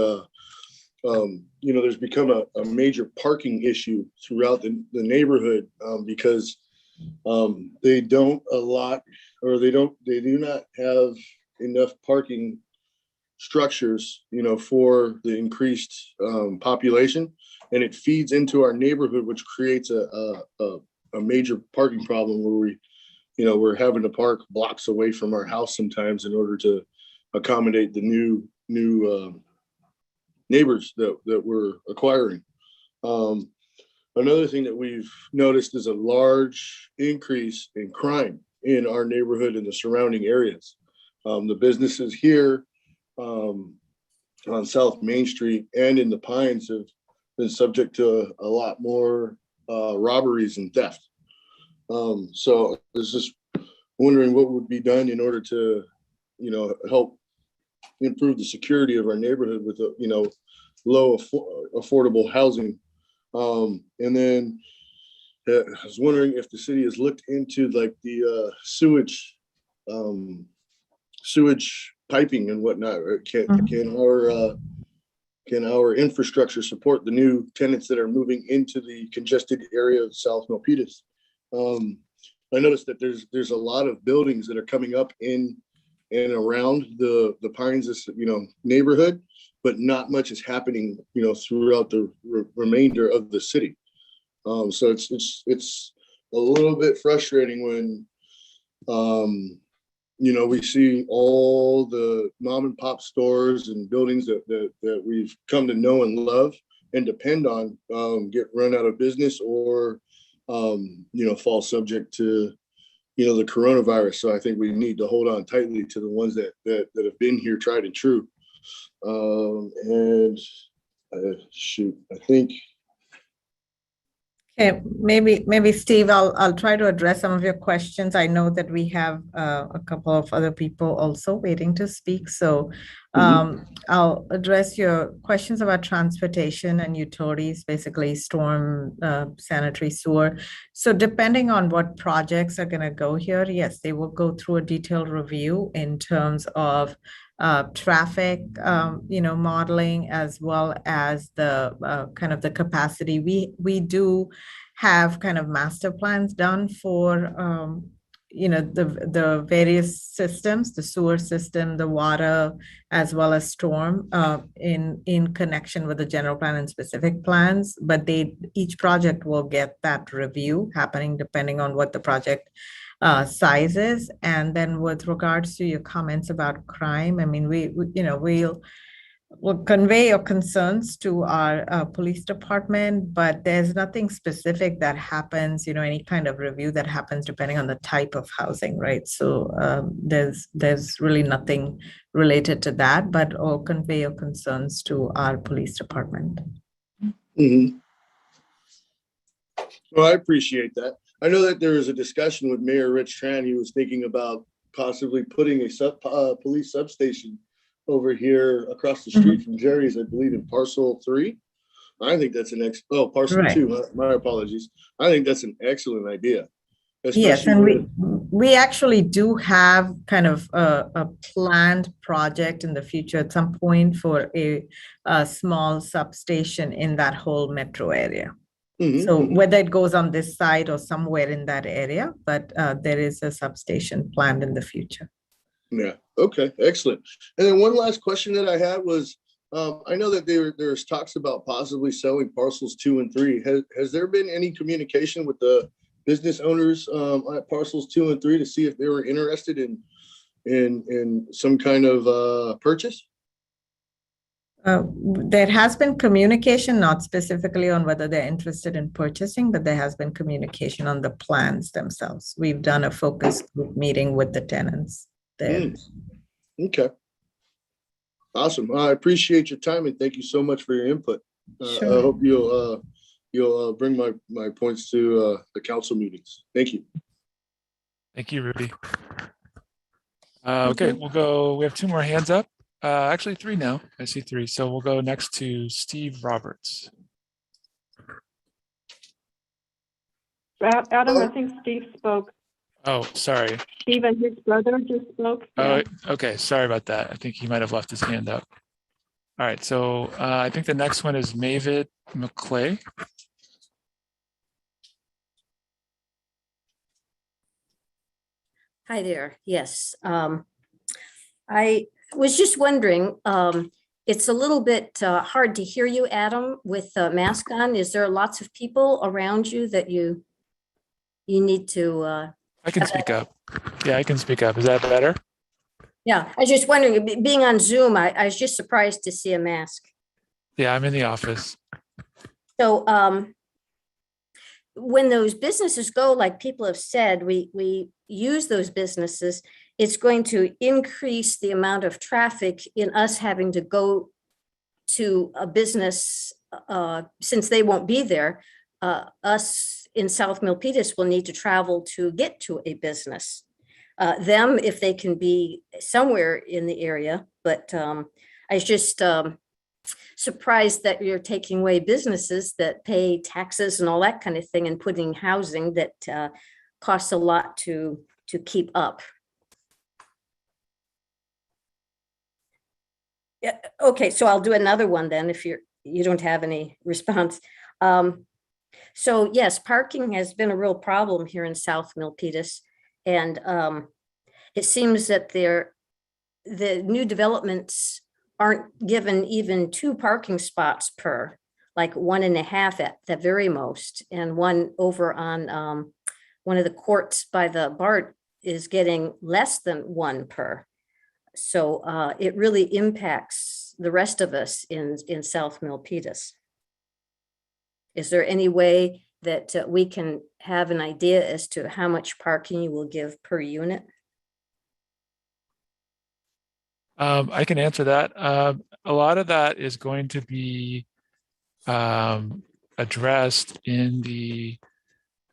there's become a major parking issue throughout the neighborhood because they don't allot, or they do not have enough parking structures, for the increased population, and it feeds into our neighborhood, which creates a major parking problem where we're having to park blocks away from our house sometimes in order to accommodate the new neighbors that we're acquiring. Another thing that we've noticed is a large increase in crime in our neighborhood and the surrounding areas. The businesses here on South Main Street and in the Pines have been subject to a lot more robberies and theft. So I was just wondering what would be done in order to, help improve the security of our neighborhood with, low affordable housing. And then I was wondering if the city has looked into like the sewage piping and whatnot. Can our infrastructure support the new tenants that are moving into the congested area of South Milpitas? I noticed that there's a lot of buildings that are coming up in and around the Pines, neighborhood, but not much is happening, throughout the remainder of the city. So it's a little bit frustrating when, we see all the mom and pop stores and buildings that we've come to know and love and depend on get run out of business or, fall subject to, the coronavirus. So I think we need to hold on tightly to the ones that have been here, tried and true. I think. Okay, maybe Steve, I'll try to address some of your questions. I know that we have a couple of other people also waiting to speak. So I'll address your questions about transportation and utilities, basically storm, sanitary sewer. So depending on what projects are going to go here, yes, they will go through a detailed review in terms of traffic, modeling, as well as the kind of the capacity. We do have kind of master plans done for, the various systems, the sewer system, the water, as well as storm, in connection with the general plan and specific plans. But each project will get that review happening depending on what the project sizes. And then with regards to your comments about crime, I mean, we'll convey your concerns to our police department, but there's nothing specific that happens, any kind of review that happens depending on the type of housing, right? So there's really nothing related to that, but I'll convey your concerns to our police department. Mm-hmm. Well, I appreciate that. I know that there was a discussion with Mayor Rich Tran. He was thinking about possibly putting a police substation over here across the street from Jerry's, I believe in parcel 3. I think that's parcel right. 2. My apologies. I think that's an excellent idea. Yes, and we actually do have kind of a planned project in the future at some point for a small substation in that whole metro area. So whether it goes on this side or somewhere in that area, but there is a substation planned in the future. Yeah. Okay. Excellent. And then one last question that I had was, I know that there's talks about possibly selling parcels 2 and 3. Has there been any communication with the business owners at parcels 2 and 3 to see if they were interested in some kind of purchase? There has been communication, not specifically on whether they're interested in purchasing, but there has been communication on the plans themselves. We've done a focus group meeting with the tenants there. Okay. Awesome. I appreciate your time and thank you so much for your input. Sure. I hope you'll bring my points to the council meetings. Thank you. Thank you, Rudy. Okay, we'll go. We have 2 more hands up. Actually 3 now. I see 3. So we'll go next to Steve Roberts. Adam, I think Steve spoke. Oh, sorry. Steve and his brother just spoke. Oh, okay. Sorry about that. I think he might have left his hand up. All right, so I think the next one is Mavid Mcclay. Hi there. Yes. I was just wondering, it's a little bit hard to hear you, Adam, with the mask on. Is there lots of people around you that you need to? I can speak up. Yeah, I can speak up. Is that better? Yeah, I was just wondering, being on Zoom, I was just surprised to see a mask. Yeah, I'm in the office. So when those businesses go, like people have said, we use those businesses, it's going to increase the amount of traffic in us having to go to a business, since they won't be there. Us in South Milpitas will need to travel to get to a business. Them, if they can be somewhere in the area, but I was just surprised that you're taking away businesses that pay taxes and all that kind of thing and putting housing that costs a lot to keep up. Yeah, okay, so I'll do another one then if you don't have any response. So yes, parking has been a real problem here in South Milpitas. And it seems that the new developments aren't given even 2 parking spots per, like 1.5 at the very most. And one over on one of the courts by the BART is getting less than 1 per. So it really impacts the rest of us in South Milpitas. Is there any way that we can have an idea as to how much parking you will give per unit? I can answer that. A lot of that is going to be addressed in the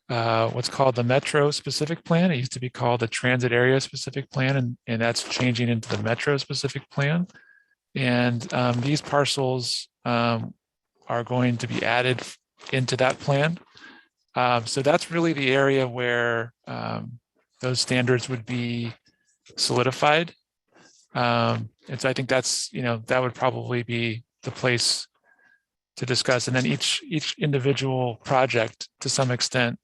what's called the Metro Specific Plan. It used to be called the Transit Area Specific Plan, and that's changing into the Metro Specific Plan. And these parcels are going to be added into that plan. So that's really the area where those standards would be solidified. And so I think that's, that would probably be the place to discuss. And then each individual project to some extent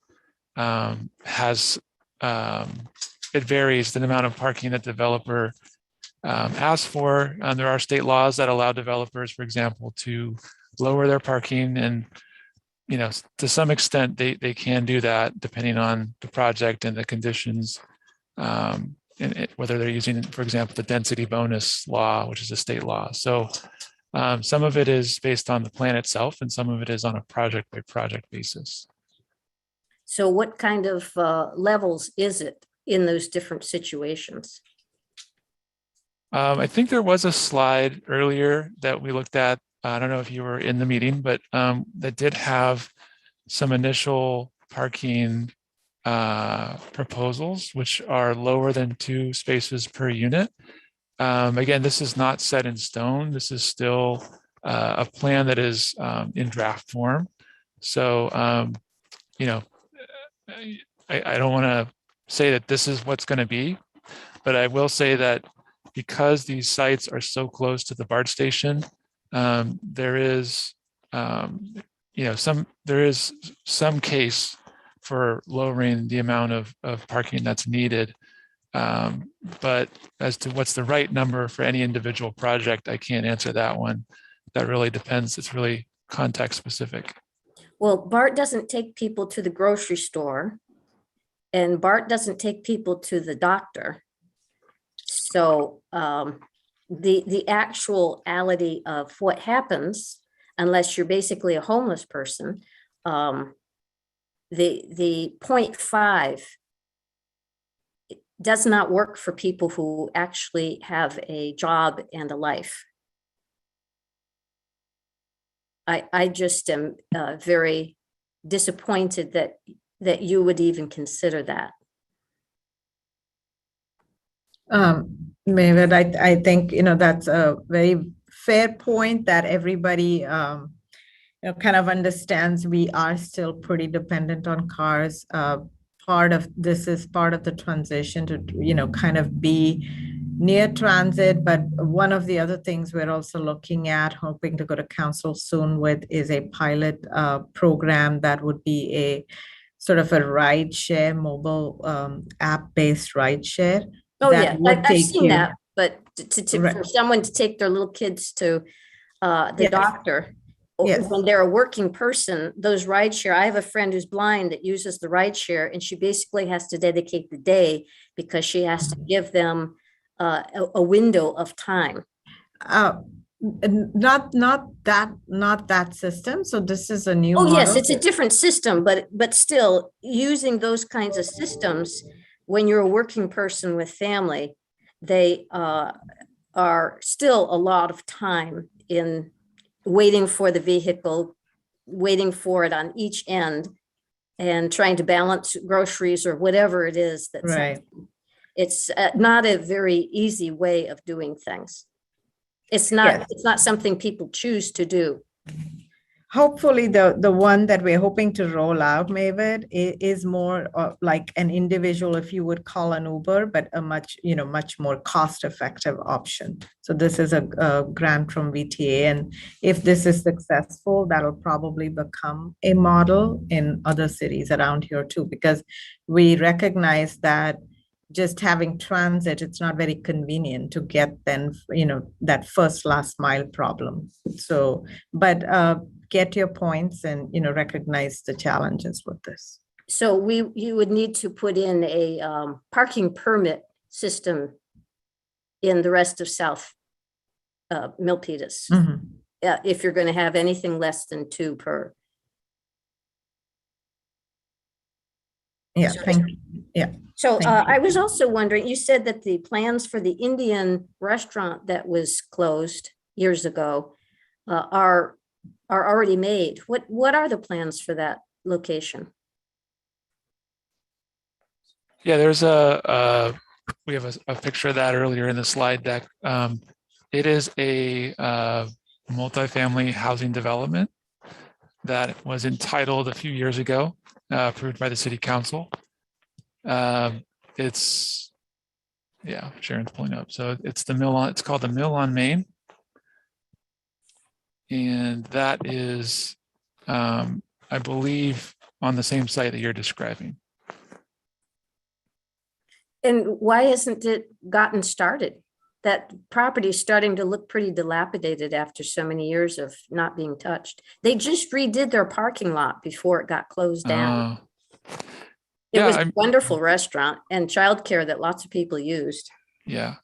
has, it varies the amount of parking that developer asks for. There are state laws that allow developers, for example, to lower their parking, and to some extent they can do that depending on the project and the conditions, and whether they're using, for example, the density bonus law, which is a state law. So some of it is based on the plan itself, and some of it is on a project by project basis. So what kind of levels is it in those different situations? I think there was a slide earlier that we looked at. I don't know if you were in the meeting, but that did have some initial parking proposals, which are lower than 2 spaces per unit. Again, this is not set in stone. This is still a plan that is in draft form. So, I don't want to say that this is what's going to be, but I will say that because these sites are so close to the BART station, there is, there is some case for lowering the amount of parking that's needed. But as to what's the right number for any individual project, I can't answer that one. That really depends. It's really context specific. Well, BART doesn't take people to the grocery store, and BART doesn't take people to the doctor. So the actuality of what happens, unless you're basically a homeless person, the 0.5 does not work for people who actually have a job and a life. I just am very disappointed that you would even consider that. Mavid, I think, that's a very fair point that everybody, kind of understands. We are still pretty dependent on cars. This is part of the transition to, kind of be near transit, but one of the other things we're also looking at, hoping to go to council soon with, is a pilot program that would be a sort of a ride share, mobile app-based ride share. Oh, that yeah, would I've take seen you- that, but for Right. someone to take their little kids to the Yes. doctor, or Yes. when they're a working person, those ride share, I have a friend who's blind that uses the ride share, and she basically has to dedicate the day because she has to give them a window of time. Not that system. So this is a new Oh, model. yes, it's a different system, but still, using those kinds of systems, when you're a working person with family, they are still a lot of time in waiting for the vehicle, waiting for it on each end, and trying to balance groceries or whatever it is that's. Right. It's not a very easy way of doing things. It's not, Yes. it's not something people choose to do. Hopefully the one that we're hoping to roll out, Mavid, is more like an individual, if you would call an Uber, but a much more cost-effective option. So this is a grant from VTA, and if this is successful, that'll probably become a model in other cities around here too, because we recognize that just having transit, it's not very convenient to get then, that first last mile problem. So, but get your points and, recognize the challenges with this. So you would need to put in a parking permit system in the rest of South Milpitas, if you're going to have anything less than 2 per. Yeah, So- thank you. Yeah. So Thank you. I was also wondering, you said that the plans for the Indian restaurant that was closed years ago are already made. What are the plans for that location? Yeah, there's we have a picture of that earlier in the slide deck. It is a multifamily housing development that was entitled a few years ago, approved by the city council. It's, yeah, Sharon's pulling up. So it's it's called the Mill on Main. And that is, I believe, on the same site that you're describing. And why hasn't it gotten started? That property is starting to look pretty dilapidated after so many years of not being touched. They just redid their parking lot before it got closed down. It was a wonderful restaurant and childcare that lots of people used. Yeah.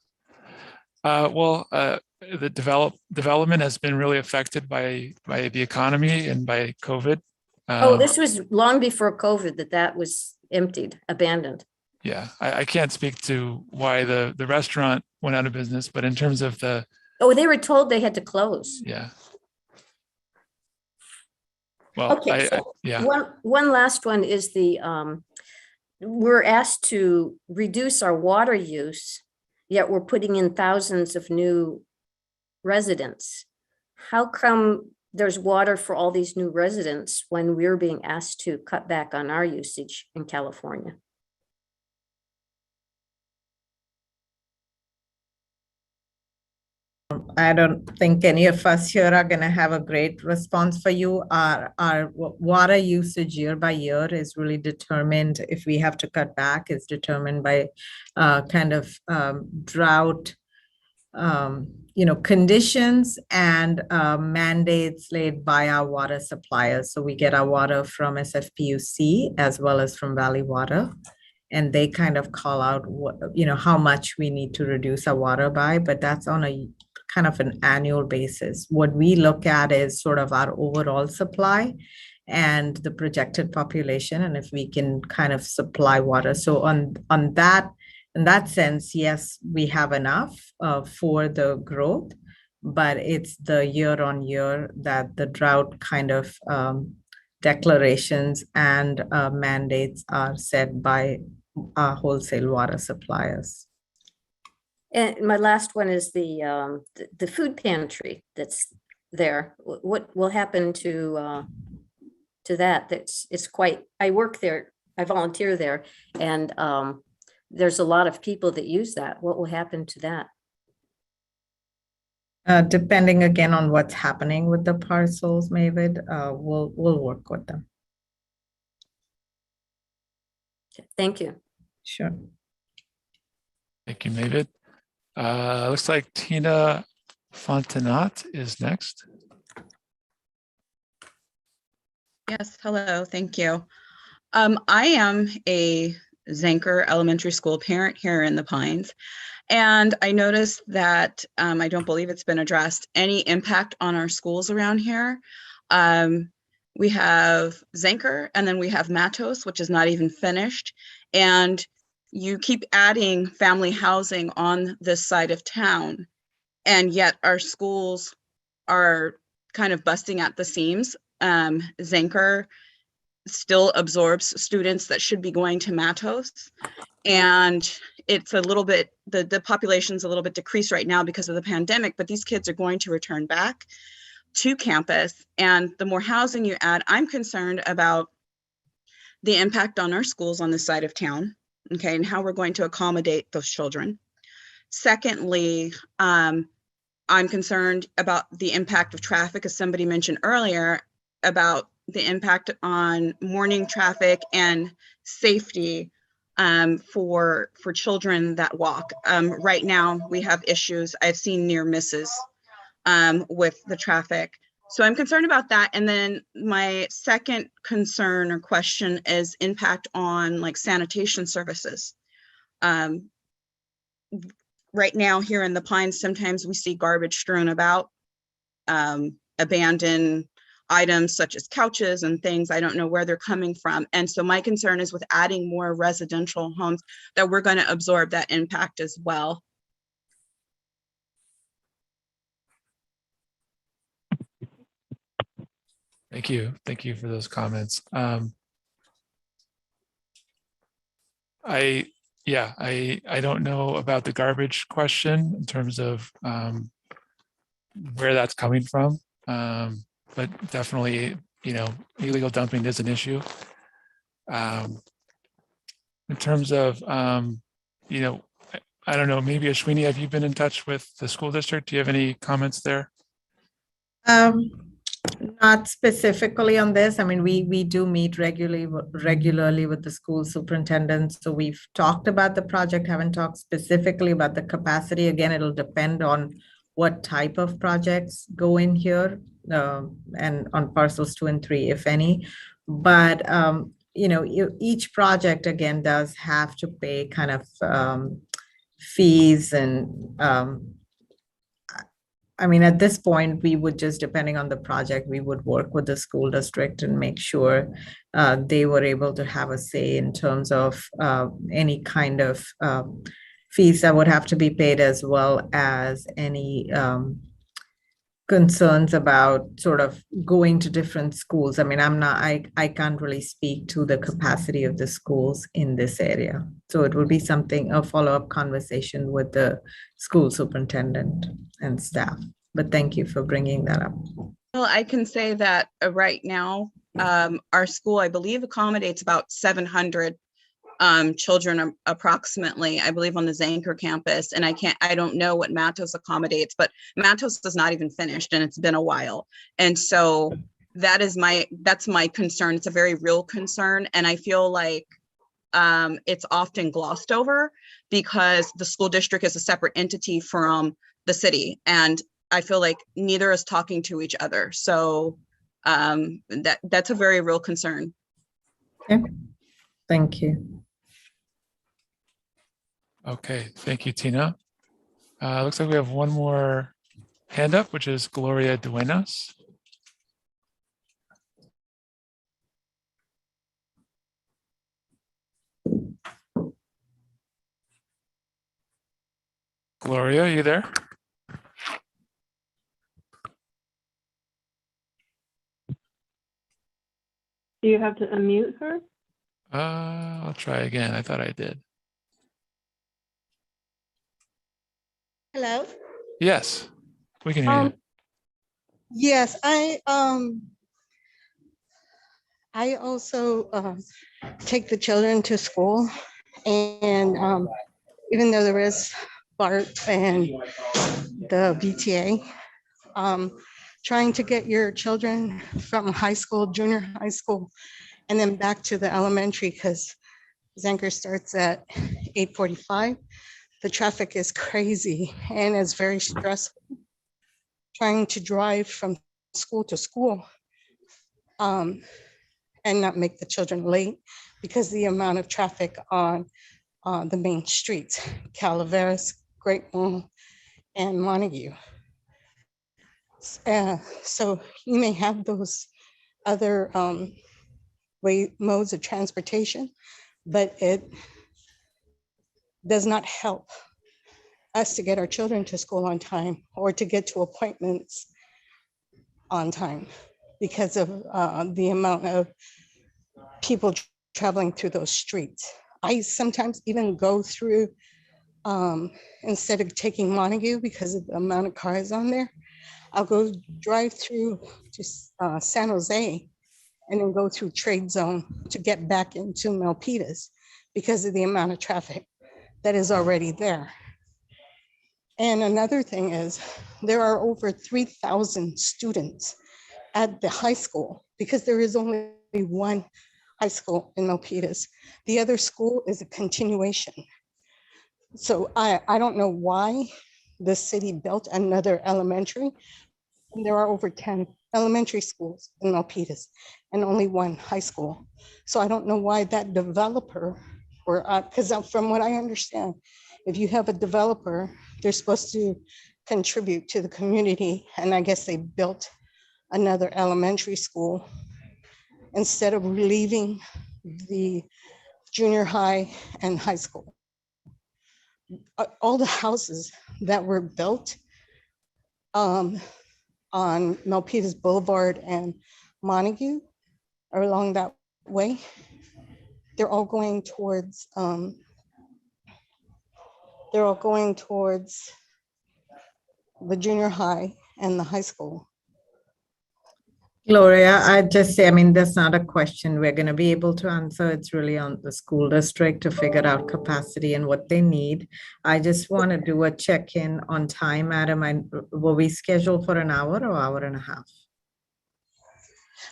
The development has been really affected by the economy and by COVID. This was long before COVID that was emptied, abandoned. Yeah, I can't speak to why the restaurant went out of business, but in terms of the. Oh, they were told they had to close. Yeah. Well, okay, yeah. One last one is we're asked to reduce our water use, yet we're putting in thousands of new residents. How come there's water for all these new residents when we're being asked to cut back on our usage in California? I don't think any of us here are going to have a great response for you. Our water usage year by year is really determined. If we have to cut back, is determined by drought, conditions and mandates laid by our water suppliers. So we get our water from SFPUC as well as from Valley Water. And they kind of call out how much we need to reduce our water by, but that's on a kind of an annual basis. What we look at is sort of our overall supply and the projected population, and if we can kind of supply water. So on that, in that sense, yes, we have enough for the growth, but it's the year on year that the drought kind of declarations and mandates are set by our wholesale water suppliers. And my last one is the food pantry that's there. What will happen to that? It's quite. I work there. I volunteer there, and there's a lot of people that use that. What will happen to that? Depending again on what's happening with the parcels, Mavid, we'll work with them. Thank you. Sure. Thank you, Mavid. Looks like Tina Fontenot is next. Yes, hello, thank you. I am a Zenker Elementary School parent here in the Pines, and I noticed that I don't believe it's been addressed, any impact on our schools around here. We have Zenker, and then we have Matos, which is not even finished, and you keep adding family housing on this side of town, and yet our schools are kind of busting at the seams. Zenker still absorbs students that should be going to Matos, and it's a little bit, the population's a little bit decreased right now because of the pandemic, but these kids are going to return back to campus, and the more housing you add, I'm concerned about the impact on our schools on this side of town, okay, and how we're going to accommodate those children. Secondly, I'm concerned about the impact of traffic, as somebody mentioned earlier, about the impact on morning traffic and safety for children that walk. Right now, we have issues. I've seen near misses with the traffic. So I'm concerned about that. And then my second concern or question is impact on like sanitation services. Right now here in the Pines, sometimes we see garbage strewn about, abandoned items such as couches and things. I don't know where they're coming from. And so my concern is with adding more residential homes that we're going to absorb that impact as well. Thank you. Thank you for those comments. I don't know about the garbage question in terms of where that's coming from, but definitely, illegal dumping is an issue. In terms of, I don't know, maybe Ashwini, have you been in touch with the school district? Do you have any comments there? Not specifically on this. I mean, we do meet regularly with the school superintendents. So we've talked about the project, haven't talked specifically about the capacity. Again, it'll depend on what type of projects go in here and on parcels 2 and 3, if any. But, each project, again, does have to pay kind of fees and at this point, we would just, depending on the project, we would work with the school district and make sure they were able to have a say in terms of any kind of fees that would have to be paid, as well as any concerns about sort of going to different schools. I can't really speak to the capacity of the schools in this area. So it would be a follow-up conversation with the school superintendent and staff. But thank you for bringing that up. Well, I can say that right now, our school, I believe, accommodates about 700 children approximately, I believe, on the Zenker campus. And I don't know what Matos accommodates, but Matos is not even finished and it's been a while. And so that's my concern. It's a very real concern. And I feel like it's often glossed over because the school district is a separate entity from the city. And I feel like neither is talking to each other. So that's a very real concern. Okay. Thank you. Okay, thank you, Tina. Looks like we have one more hand up, which is Gloria Duenas. Gloria, are you there? Do you have to unmute her? I'll try again. I thought I did. Hello? Yes, we can hear you. Yes, I also take the children to school, And even though there is BART and the VTA, trying to get your children from high school, junior high school, and then back to the elementary, because Zanker starts at 8:45. The traffic is crazy and it's very stressful. Trying to drive from school to school and not make the children late because the amount of traffic on the main streets, Calaveras, Great Mall, and Montague. So you may have those other modes of transportation, but it does not help us to get our children to school on time or to get to appointments on time because of the amount of people traveling through those streets. I sometimes even go through, instead of taking Montague because of the amount of cars on there, I'll go drive through to San Jose and then go through Trade Zone to get back into Milpitas because of the amount of traffic that is already there. And another thing is there are over 3,000 students at the high school because there is only one high school in Milpitas. The other school is a continuation. So I don't know why the city built another elementary. There are over 10 elementary schools in Milpitas and only one high school. So I don't know why that developer, or because from what I understand, if you have a developer, they're supposed to contribute to the community. And I guess they built another elementary school instead of relieving the junior high and high school. All the houses that were built on Milpitas Boulevard and Montague or along that way, they're all going towards the junior high and the high school. Gloria, I'd just say, I mean, that's not a question we're going to be able to answer. It's really on the school district to figure out capacity and what they need. I just want to do a check-in on time, Adam. Were we scheduled for an hour or hour and a half?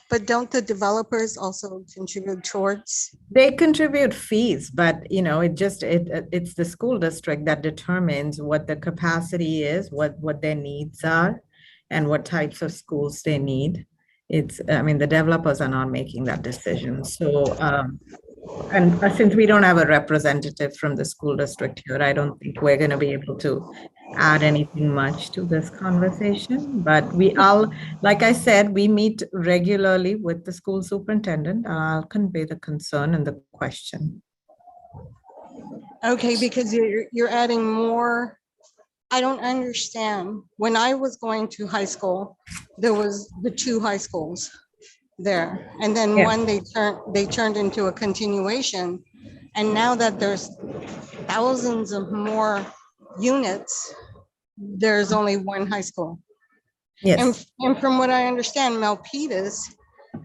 But don't the developers also contribute towards? They contribute fees, but you know, it's the school district that determines what the capacity is, what their needs are, and what types of schools they need. I mean, the developers are not making that decision. So, and since we don't have a representative from the school district here, I don't think we're going to be able to add anything much to this conversation. But like I said, we meet regularly with the school superintendent. I'll convey the concern and the question. Okay, because you're adding more. I don't understand. When I was going to high school, there was the two high schools there. And then one they turned into a continuation. And now that there's thousands of more units, there's only one high school. Yes. And from what I understand, Milpitas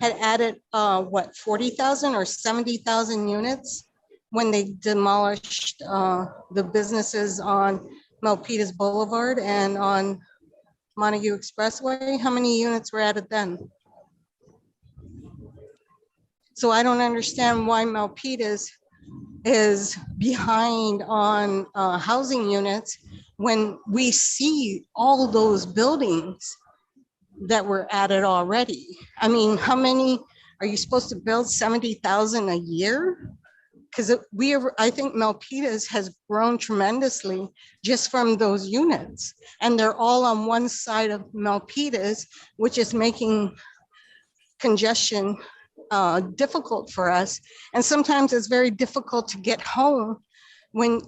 had added 40,000 or 70,000 units when they demolished the businesses on Milpitas Boulevard and on Montague Expressway. How many units were added then? So I don't understand why Milpitas is behind on housing units when we see all those buildings that were added already. I mean, how many are you supposed to build? 70,000 a year? Because I think Milpitas has grown tremendously just from those units. And they're all on one side of Milpitas, which is making congestion difficult for us. And sometimes it's very difficult to get home when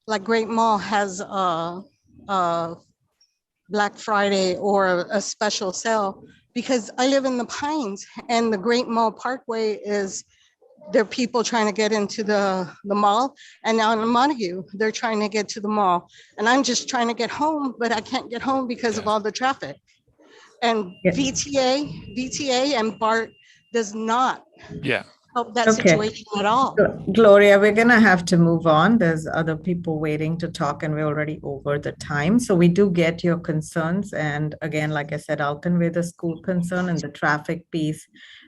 like Great Mall has Black Friday or a special sale, because I live in the Pines and the Great Mall Parkway there are people trying to get into the mall, and now in Montague, they're trying to get to the mall. And I'm just trying to get home, but I can't get home because of all the traffic. And VTA and BART does not help that Okay. situation at all. Gloria, we're gonna have to move on. There's other people waiting to talk and we're already over the time. So we do get your concerns. And again, like I said, I'll convey the school concern and the traffic piece.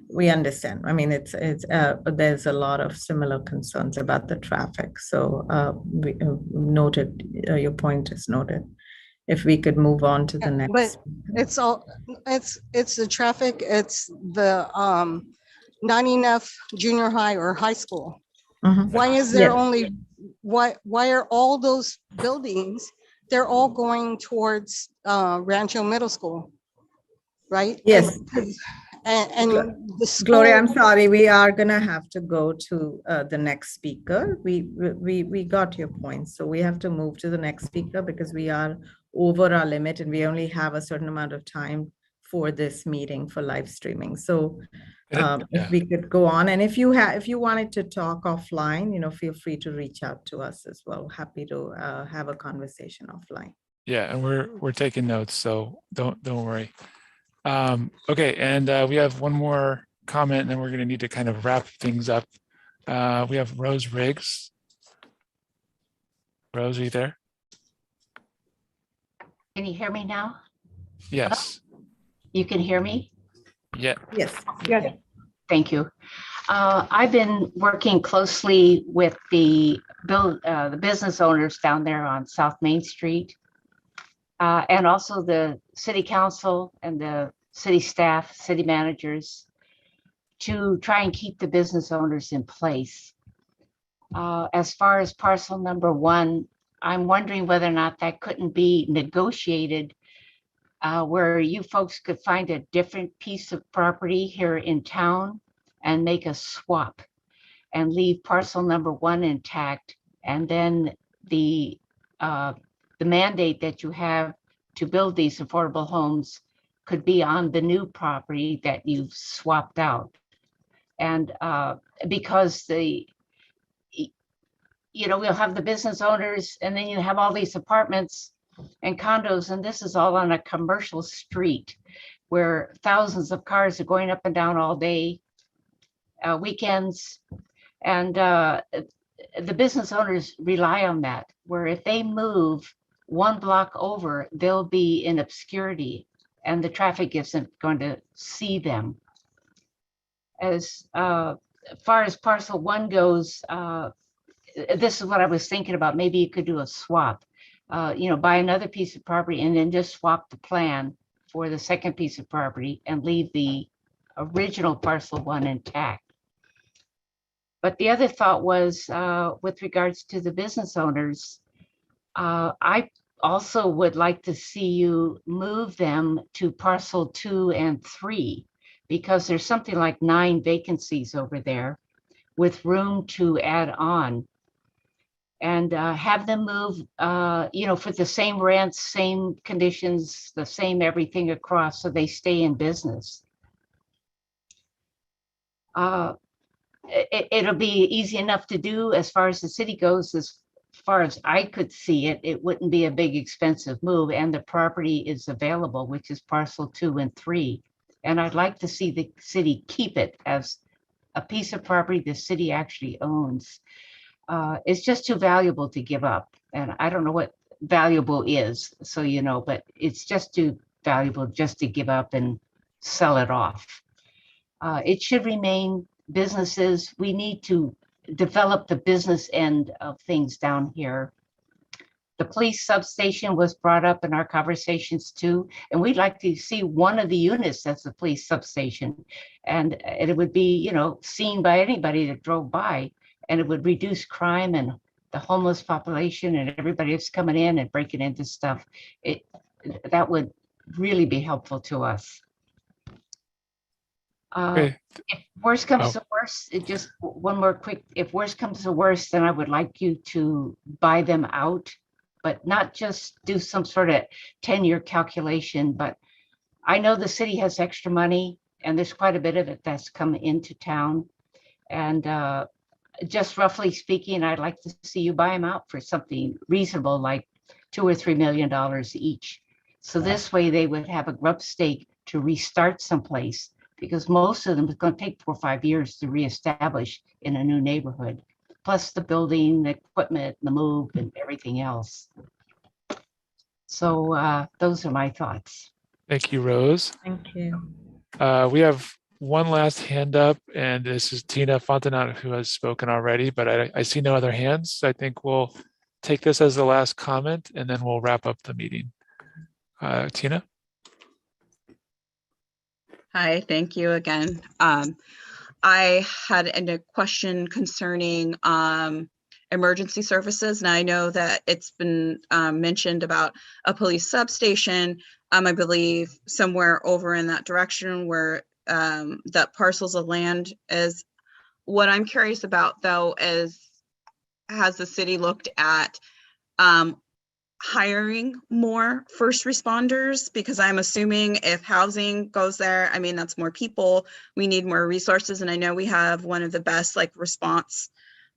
We understand. I mean, there's a lot of similar concerns about the traffic. So we noted, your point is noted. If we could move on to the next. But it's the traffic, it's the not enough junior high or high school. Mhm. Why is there Yeah. only, why are all those buildings, they're all going towards Rancho Middle School, right? Yes. And the school. Gloria, I'm sorry, we are gonna have to go to the next speaker. We got your point, so we have to move to the next speaker because we are over our limit and we only have a certain amount of time for this meeting for live streaming. So if we could go on, and if you wanted to talk offline, feel free to reach out to us as well. Happy to have a conversation offline. Yeah, and we're taking notes, so don't worry. Okay, and we have one more comment, and then we're going to need to kind of wrap things up. We have Rose Riggs. Rose, are you there? Can you hear me now? Yes. You can hear me? Yeah. Yes. Yes. Thank you. I've been working closely with the business owners down there on South Main Street, and also the city council and the city staff, city managers, to try and keep the business owners in place. As far as parcel number 1, I'm wondering whether or not that couldn't be negotiated, where you folks could find a different piece of property here in town and make a swap and leave parcel number 1 intact. And then the mandate that you have to build these affordable homes could be on the new property that you've swapped out. And because we'll have the business owners, and then you have all these apartments and condos, and this is all on a commercial street where thousands of cars are going up and down all day, weekends, and the business owners rely on that, where if they move 1 block over, they'll be in obscurity and the traffic isn't going to see them. As far as parcel 1 goes, this is what I was thinking about. Maybe you could do a swap, buy another piece of property and then just swap the plan for the second piece of property and leave the original parcel 1 intact. But the other thought was with regards to the business owners, I also would like to see you move them to parcel 2 and 3, because there's something like 9 vacancies over there with room to add on. And have them move, for the same rents, same conditions, the same everything across, so they stay in business. It'll be easy enough to do as far as the city goes. As far as I could see it, it wouldn't be a big expensive move, and the property is available, which is parcel 2 and 3. And I'd like to see the city keep it as a piece of property the city actually owns. It's just too valuable to give up. And I don't know what valuable is, so but it's just too valuable just to give up and sell it off. It should remain businesses. We need to develop the business end of things down here. The police substation was brought up in our conversations too, and we'd like to see one of the units as the police substation, and it would be, seen by anybody that drove by, and it would reduce crime and the homeless population and everybody that's coming in and breaking into stuff. That would really be helpful to us. If worse comes to worse, just one more quick, if worse comes to worse, then I would like you to buy them out, but not just do some sort of 10-year calculation. But I know the city has extra money, and there's quite a bit of it that's come into town. And just roughly speaking, I'd like to see you buy them out for something reasonable, like $2 or $3 million each. So this way they would have a grub stake to restart someplace because most of them is going to take 4 or 5 years to reestablish in a new neighborhood, plus the building, the equipment, the move, and everything else. So those are my thoughts. Thank you, Rose. Thank you. We have one last hand up, and this is Tina Fontenot, who has spoken already, but I see no other hands. So I think we'll take this as the last comment, and then we'll wrap up the meeting. Tina? Hi, thank you again. I had a question concerning emergency services, and I know that it's been mentioned about a police substation. I believe somewhere over in that direction where that parcels of land is. What I'm curious about though is, has the city looked at hiring more first responders? Because I'm assuming if housing goes there, I mean, that's more people, we need more resources. And I know we have one of the best response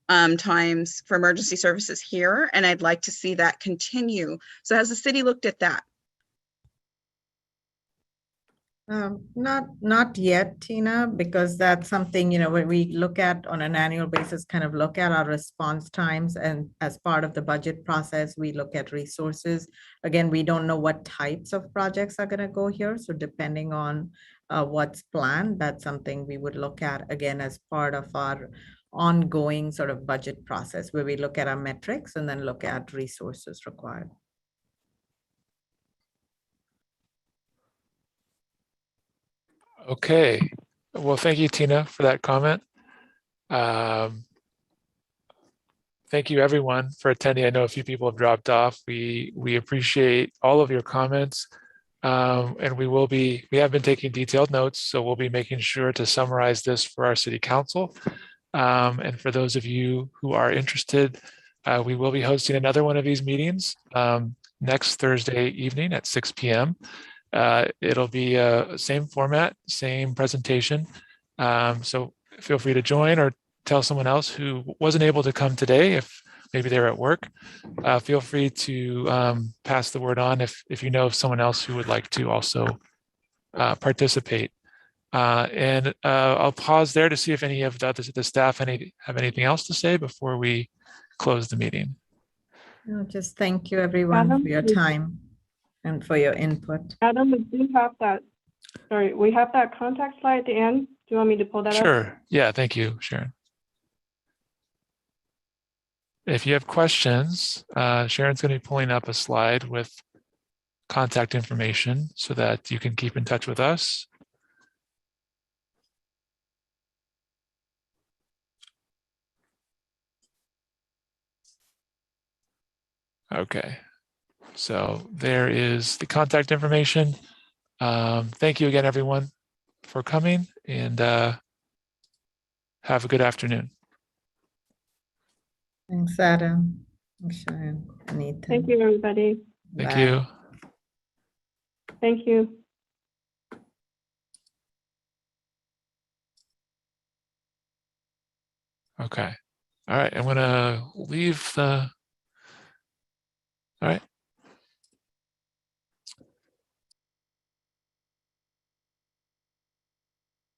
times for emergency services here, and I'd like to see that continue. So has the city looked at that? Not yet, Tina, because that's something, when we look at on an annual basis, kind of look at our response times, and as part of the budget process, we look at resources. Again, we don't know what types of projects are going to go here. So depending on what's planned, that's something we would look at again as part of our ongoing sort of budget process, where we look at our metrics and then look at resources required. Okay. Well, thank you, Tina, for that comment. Thank you, everyone, for attending. I know a few people have dropped off. We appreciate all of your comments. And we have been taking detailed notes, so we'll be making sure to summarize this for our city council. And for those of you who are interested, we will be hosting another one of these meetings next Thursday evening at 6 p.m. It'll be same format, same presentation. So feel free to join or tell someone else who wasn't able to come today, if maybe they're at work. Feel free to pass the word on if you know of someone else who would like to also participate. And I'll pause there to see if any of the staff have anything else to say before we close the meeting. No, just thank you, everyone, Adam, for your time and for your input. Adam, we do have that. Sorry, we have that contact slide at the end. Do you want me to pull that up? Sure. Yeah, thank you, Sharon. If you have questions, Sharon's going to be pulling up a slide with contact information so that you can keep in touch with us. Okay, so there is the contact information. Thank you again, everyone, for coming, and have a good afternoon. Thanks, Adam. Thanks, Sharon. Anita. Thank you, everybody. Thank Bye. you. Thank you. Okay. All right, I'm going to leave the, all right.